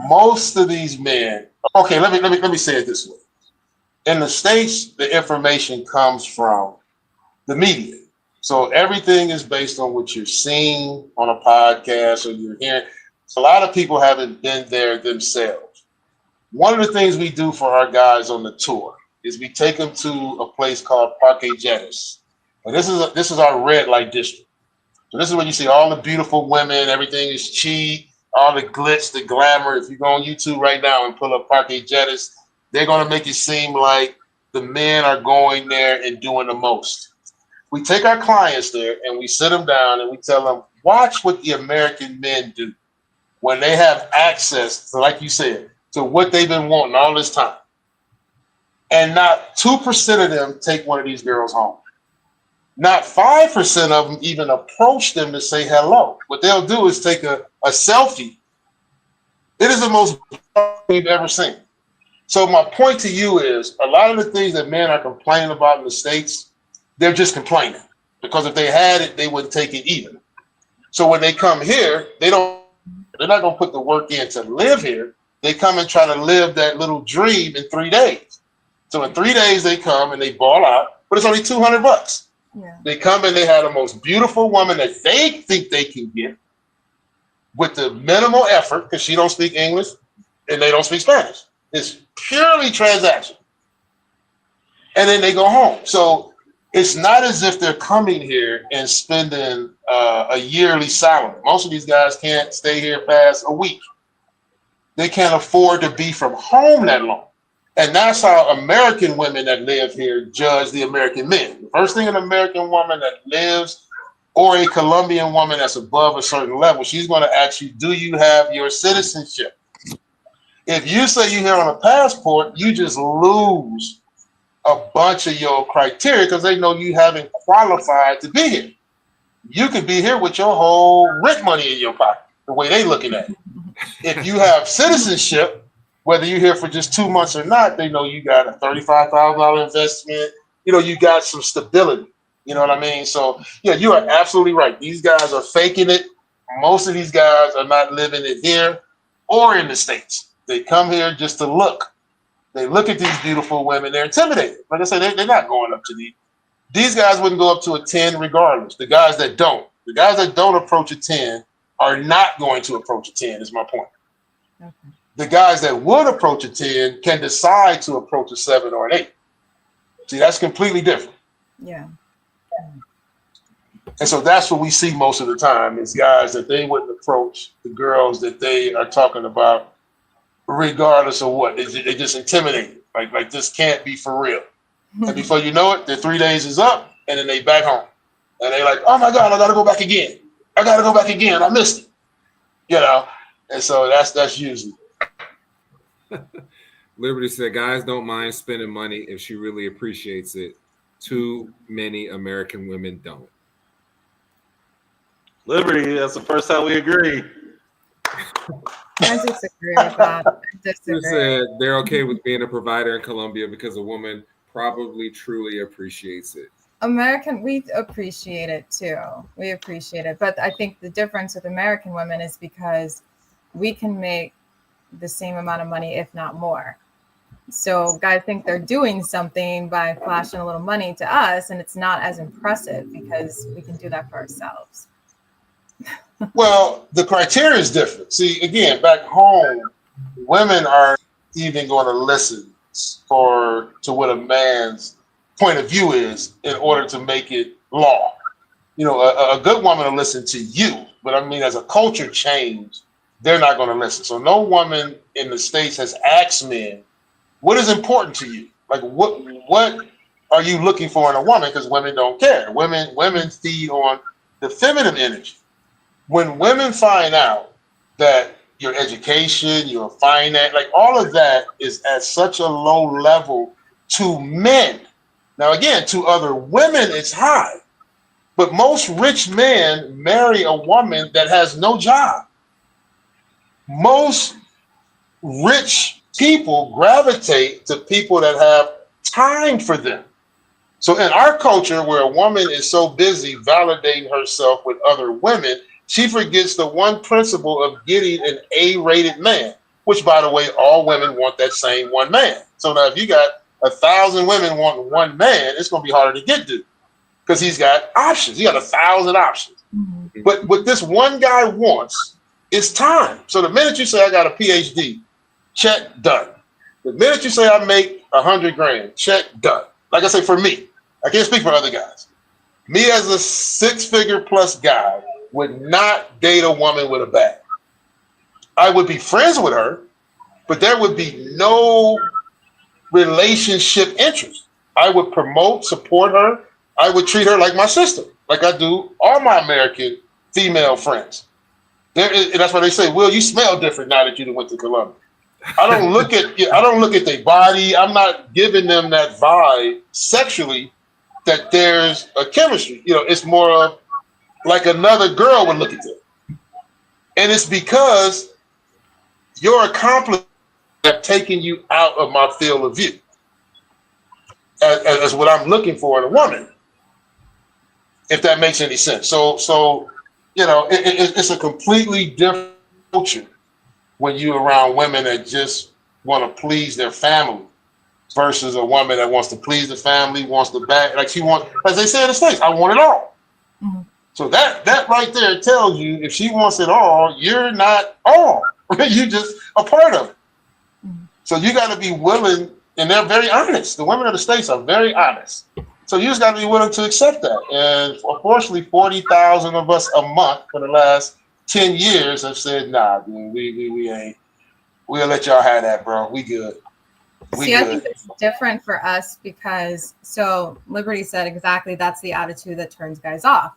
[SPEAKER 4] Most of these men, okay, let me say it this way. In the States, the information comes from the media. So everything is based on what you're seeing on a podcast or you're hearing. A lot of people haven't been there themselves. One of the things we do for our guys on the tour is we take them to a place called Parque Jettis. And this is our red light district. So this is when you see all the beautiful women, everything is cheap, all the glitz, the glamour. If you go on YouTube right now and pull up Parque Jettis, they're going to make it seem like the men are going there and doing the most. We take our clients there and we sit them down and we tell them, watch what the American men do when they have access, like you said, to what they've been wanting all this time. And not 2% of them take one of these girls home. Not 5% of them even approach them to say hello. What they'll do is take a selfie. It is the most they've ever seen. So my point to you is, a lot of the things that men are complaining about in the States, they're just complaining, because if they had it, they wouldn't take it either. So when they come here, they're not going to put the work in to live here. They come and try to live that little dream in 3 days. So in 3 days they come and they ball out, but it's only $200.
[SPEAKER 1] Yeah.
[SPEAKER 4] They come and they have the most beautiful woman that they think they can get with the minimal effort, because she don't speak English and they don't speak Spanish. It's purely transaction. And then they go home. So it's not as if they're coming here and spending a yearly salary. Most of these guys can't stay here past a week. They can't afford to be from home that long. And that's how American women that live here judge the American men. The first thing an American woman that lives, or a Colombian woman that's above a certain level, she's going to ask you, do you have your citizenship? If you say you're here on a passport, you just lose a bunch of your criteria, because they know you haven't qualified to be here. You could be here with your whole rent money in your pocket, the way they looking at it. If you have citizenship, whether you're here for just 2 months or not, they know you got a $35,000 investment. You know, you got some stability. You know what I mean? So, yeah, you are absolutely right. These guys are faking it. Most of these guys are not living it here or in the States. They come here just to look. They look at these beautiful women. They're intimidated. Like I said, they're not going up to these. These guys wouldn't go up to a 10 regardless. The guys that don't approach a 10 are not going to approach a 10, is my point. Okay. The guys that would approach a 10 can decide to approach a 7 or an 8. See, that's completely different.
[SPEAKER 1] Yeah.
[SPEAKER 4] And so that's what we see most of the time, is guys that they wouldn't approach the girls that they are talking about, regardless of what. They just intimidated. Like this can't be for real. And before you know it, their 3 days is up and then they back home. And they're like, oh my God, I got to go back again. I missed it. You know, and so that's usually.
[SPEAKER 2] Liberty said, guys don't mind spending money if she really appreciates it. Too many American women don't.
[SPEAKER 3] Liberty, that's the first time we agree.
[SPEAKER 1] I disagree with that.
[SPEAKER 2] They said they're okay with being a provider in Colombia because a woman probably truly appreciates it.
[SPEAKER 1] We appreciate it too. We appreciate it. But I think the difference with American women is because we can make the same amount of money, if not more. So guys think they're doing something by flashing a little money to us, and it's not as impressive because we can do that for ourselves.
[SPEAKER 4] Well, the criteria is different. See, again, back home, women are even going to listen to what a man's point of view is in order to make it law. You know, a good woman will listen to you, but I mean, as a culture change, they're not going to listen. So no woman in the States has asked men, what is important to you? Like, what are you looking for in a woman? Because women don't care. Women feed on the feminine energy. When women find out that your education, your finance, like all of that is at such a low level to men. Now, again, to other women, it's high. But most rich men marry a woman that has no job. Most rich people gravitate to people that have time for them. So in our culture, where a woman is so busy validating herself with other women, she forgets the one principle of getting an A-rated man, which, by the way, all women want that same one man. So now if you got 1,000 women wanting one man, it's going to be harder to get to because he's got options. He got 1,000 options. Mm-hmm. But what this one guy wants is time. So the minute you say I got a PhD, check, done. The minute you say I make 100 grand, check, done. Like I say, for me, I can't speak for other guys. Me as a 6-figure plus guy would not date a woman with a bag. I would be friends with her, but there would be no relationship interest. I would promote, support her. I would treat her like my sister, like I do all my American female friends. And that's why they say, Will, you smell different now that you went to Colombia. I don't look at their body. I'm not giving them that vibe sexually that there's a chemistry. You know, it's more of like another girl would look at them. And it's because your accomplishments have taken you out of my field of view as what I'm looking for in a woman, if that makes any sense. So you know, it's a completely different culture when you're around women that just want to please their family versus a woman that wants to please the family, wants to back, like she wants, as they say in the States, I want it all. Mm-hmm. So that right there tells you if she wants it all, you're not all. You're just a part of it. Mm-hmm. So you got to be willing, and they're very honest. The women of the States are very honest. So you just got to be willing to accept that. And unfortunately, 40,000 of us a month for the last 10 years have said, nah, dude, we ain't. We'll let y'all have that, bro. We good.
[SPEAKER 1] I think it's different for us because, so Liberty said exactly that's the attitude that turns guys off.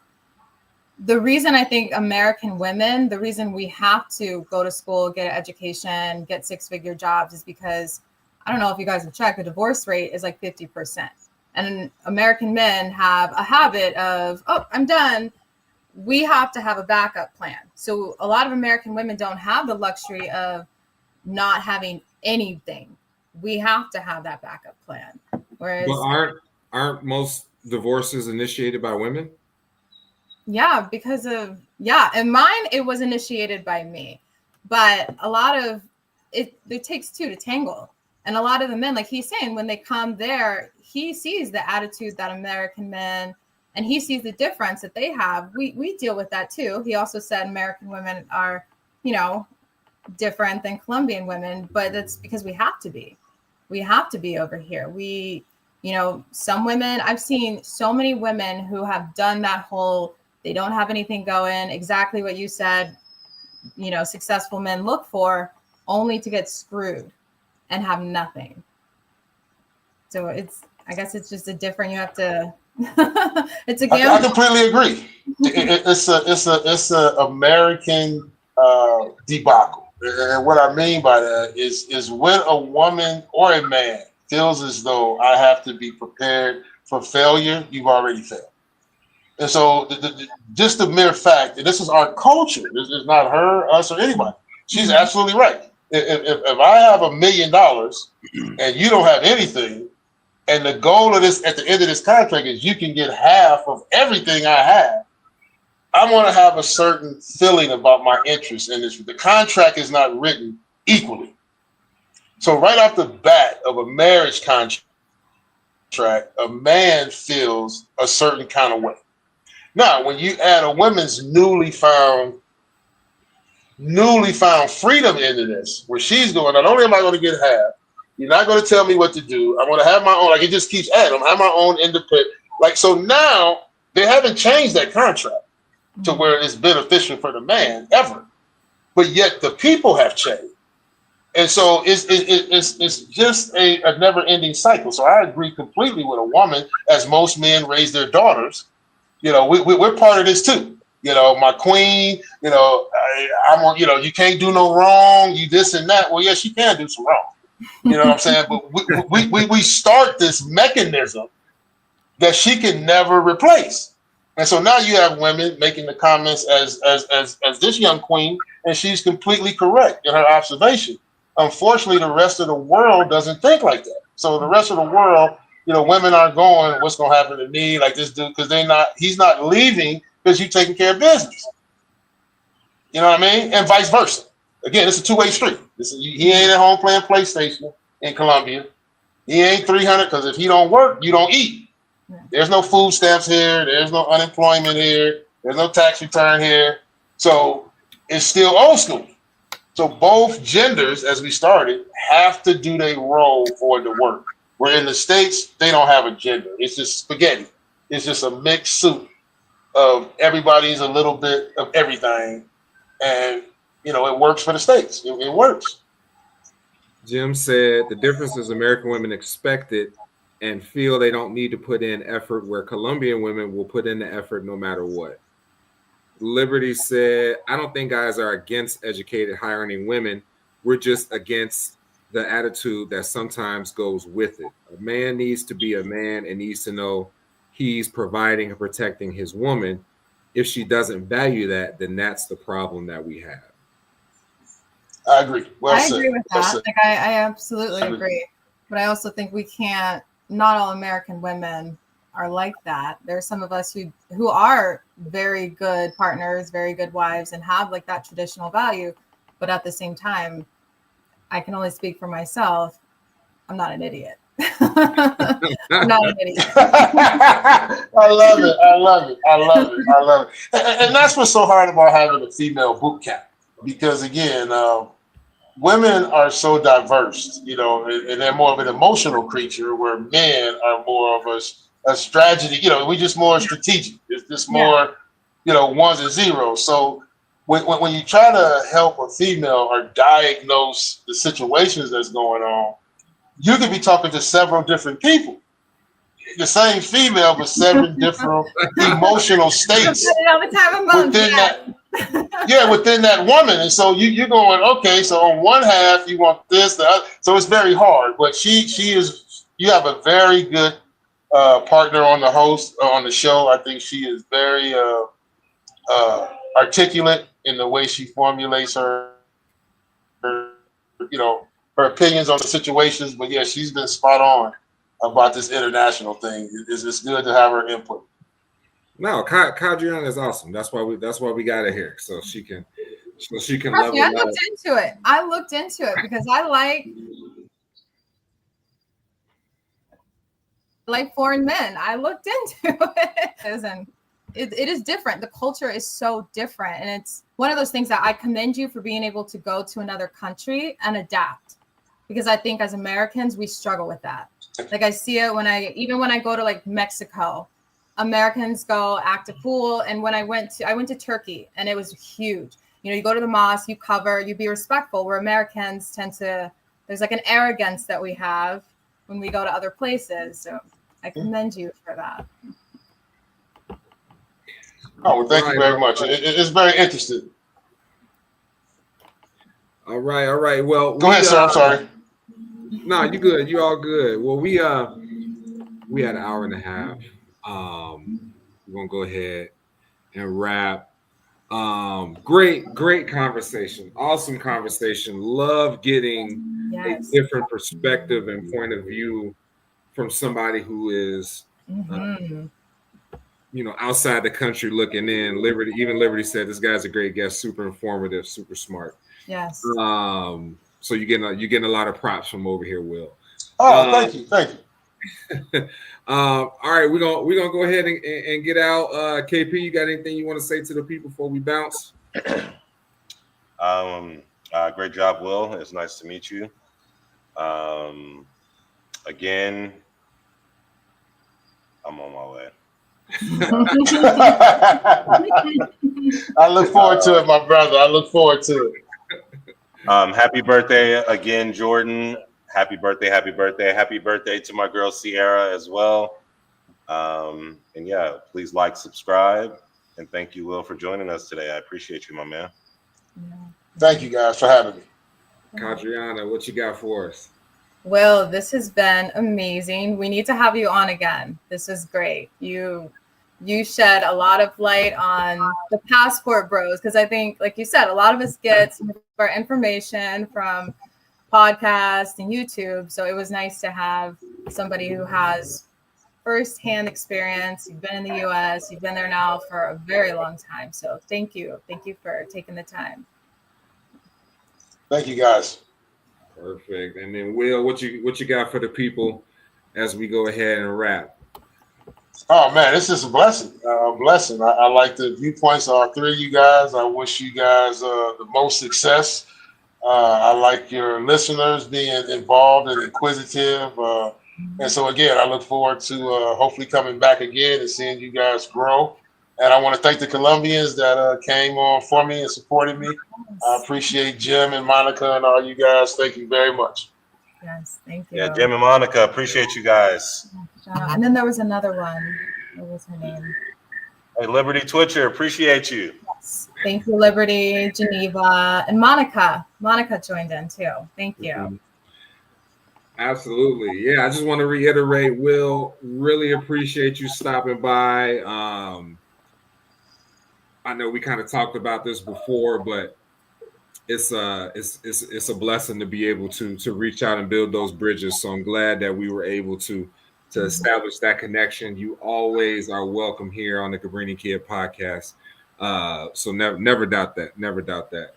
[SPEAKER 1] The reason I think American women, the reason we have to go to school, get an education, get 6-figure jobs is because, I don't know if you guys have checked, the divorce rate is like 50%. And American men have a habit of, oh, I'm done. We have to have a backup plan. So a lot of American women don't have the luxury of not having anything. We have to have that backup plan. Whereas,
[SPEAKER 2] but aren't most divorces initiated by women?
[SPEAKER 1] Yeah, because of and mine it was initiated by me, but a lot of it takes two to tangle, and a lot of the men, like he's saying, when they come there, he sees the attitude that American men, and he sees the difference that they have. We deal with that too. He also said American women are, you know, different than Colombian women, but that's because we have to be over here. We, you know, some women, I've seen so many women who have done that whole, they don't have anything going, exactly what you said, you know, successful men look for, only to get screwed and have nothing. So I guess it's just you have to It's a
[SPEAKER 4] I
[SPEAKER 1] gamble.
[SPEAKER 4] completely agree. It's a American debacle. And what I mean by that is when a woman or a man feels as though I have to be prepared for failure, you've already failed. And so just the mere fact, and this is our culture, this is not her, us, or anybody. She's absolutely right. If I have $1 million and you don't have anything, and the goal of this at the end of this contract is you can get half of everything I have, I want to have a certain feeling about my interest in this. The contract is not written equally. So right off the bat of a marriage contract, a man feels a certain kind of way. Now, when you add a woman's newly found freedom into this, where she's going, not only am I going to get half, you're not going to tell me what to do. I'm going to have my own, like it just keeps adding. I'm going to have my own independent. Like, so now they haven't changed that contract to where it's beneficial for the man ever. But yet the people have changed. And so it's just a never-ending cycle. So I agree completely with a woman, as most men raise their daughters. You know, we're part of this too. You know, my queen, you know, I'm, you know, you can't do no wrong, you this and that. Well, yes, you can do some wrong. You know what I'm saying? But we start this mechanism that she can never replace. And so now you have women making the comments as this young queen, and she's completely correct in her observation. Unfortunately, the rest of the world doesn't think like that. So the rest of the world, you know, women aren't going, what's going to happen to me? Like this dude, because he's not leaving because you're taking care of business. You know what I mean? And vice versa. Again, it's a two-way street. He ain't at home playing PlayStation in Colombia. He ain't 300 because if he don't work, you don't eat. There's no food stamps here. There's no unemployment here. There's no tax return here. So it's still old school. So both genders, as we started, have to do their role for it to work. Where in the States, they don't have a gender. It's just spaghetti. It's just a mixed soup of everybody's a little bit of everything. And, you know, it works for the States. It works.
[SPEAKER 2] Jim said the difference is American women expect it and feel they don't need to put in effort, where Colombian women will put in the effort no matter what. Liberty said, I don't think guys are against educated, high-earning women. We're just against the attitude that sometimes goes with it. A man needs to be a man and needs to know he's providing and protecting his woman. If she doesn't value that, then that's the problem that we have.
[SPEAKER 4] I agree. Well said.
[SPEAKER 1] I agree with that. Like, I absolutely agree. But I also think we can't, not all American women are like that. There's some of us who are very good partners, very good wives, and have like that traditional value. But at the same time, I can only speak for myself. I'm not an idiot. I'm not an idiot.
[SPEAKER 4] I love it. And that's what's so hard about having a female boot camp. Because again, women are so diverse, you know, and they're more of an emotional creature, where men are more of a strategy. You know, we just more strategic. It's just more, you know, ones and zeros. So when you try to help a female or diagnose the situations that's going on, you could be talking to several different people. The same female with 7 different emotional states within that woman. And so you're going, okay, so on one half you want this, the other. So it's very hard. But you have a very good partner on the show. I think she is very articulate in the way she formulates her opinions on the situations. But yeah, she's been spot on about this international thing. It's good to have her input.
[SPEAKER 2] No, Kadriana is awesome. That's why we got her here, so she can level
[SPEAKER 1] I
[SPEAKER 2] up.
[SPEAKER 1] I looked into it because I like foreign men. I looked into it, and it is different. The culture is so different, and it's one of those things that I commend you for being able to go to another country and adapt, because I think as Americans we struggle with that. Like I see it when I go to like Mexico, Americans go act a fool. And when I went to Turkey, and it was huge. You know, you go to the mosque, you cover, you be respectful, where Americans there's like an arrogance that we have when we go to other places. So I commend you for that.
[SPEAKER 4] Oh, well, thank you very much. It's very interesting.
[SPEAKER 2] All right. Well,
[SPEAKER 4] go ahead, sir. I'm sorry.
[SPEAKER 2] No, you good. You all good. Well, we had an hour and a half. We're gonna go ahead and wrap. Great conversation. Awesome conversation. Love getting a different perspective and point of view from somebody who is outside the country looking in. Liberty said this guy's a great guest, super informative, super smart.
[SPEAKER 1] Yes.
[SPEAKER 2] So you're getting a lot of props from over here, Will.
[SPEAKER 4] Oh, thank you.
[SPEAKER 2] All right, we're gonna go ahead and get out. KP, you got anything you want to say to the people before we bounce?
[SPEAKER 3] Great job, Will. It's nice to meet you. Again, I'm on my way.
[SPEAKER 4] I look forward to it, my brother. I look forward to it.
[SPEAKER 3] Happy birthday again, Jordan. Happy birthday to my girl Sierra as well. And yeah, please like, subscribe, and thank you, Will, for joining us today. I appreciate you, my man.
[SPEAKER 4] Thank you guys for having me.
[SPEAKER 2] Kadriana, what you got for us?
[SPEAKER 1] Will, this has been amazing. We need to have you on again. This is great. You shed a lot of light on the passport bros, because I think, like you said, a lot of us get some of our information from podcasts and YouTube. So it was nice to have somebody who has firsthand experience. You've been in the US, you've been there now for a very long time. So thank you. Thank you for taking the time.
[SPEAKER 4] Thank you, guys.
[SPEAKER 2] Perfect. And then Will, what you got for the people as we go ahead and wrap?
[SPEAKER 4] Oh man, this is a blessing. I like the viewpoints of all three of you guys. I wish you guys the most success. I like your listeners being involved and inquisitive. And so again, I look forward to hopefully coming back again and seeing you guys grow. And I want to thank the Colombians that came on for me and supported me. I appreciate Jim and Monica and all you guys. Thank you very much.
[SPEAKER 1] Yes, thank you.
[SPEAKER 3] Yeah, Jim and Monica, appreciate you guys.
[SPEAKER 1] And then there was another one. What was her name?
[SPEAKER 3] Hey, Liberty Twitcher, appreciate you.
[SPEAKER 1] Yes. Thank you, Liberty, Geneva, and Monica. Monica joined in too. Thank you.
[SPEAKER 2] Absolutely. Yeah, I just want to reiterate, Will, really appreciate you stopping by. I know we kind of talked about this before, but it's a blessing to be able to reach out and build those bridges. So I'm glad that we were able to establish that connection. You always are welcome here on the Cabrini Kid podcast. So never doubt that. Never doubt that.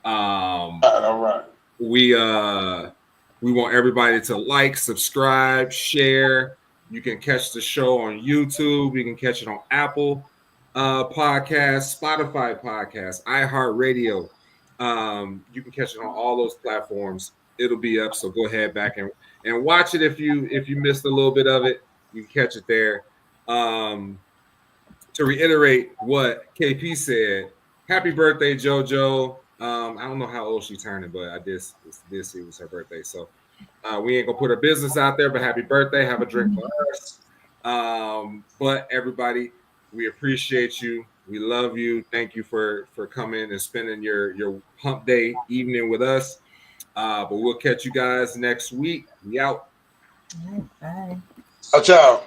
[SPEAKER 4] All right.
[SPEAKER 2] We want everybody to like, subscribe, share. You can catch the show on YouTube. You can catch it on Apple Podcasts, Spotify Podcasts, iHeartRadio. You can catch it on all those platforms. It'll be up. So go ahead back and watch it if you missed a little bit of it. You can catch it there. To reiterate what KP said, happy birthday, JoJo. I don't know how old she's turning, but I did see it was her birthday. So we ain't gonna put her business out there, but happy birthday. Have a drink for us. But everybody, we appreciate you. We love you. Thank you for coming and spending your hump day evening with us. But we'll catch you guys next week. We out.
[SPEAKER 1] All right, bye.
[SPEAKER 4] Ciao.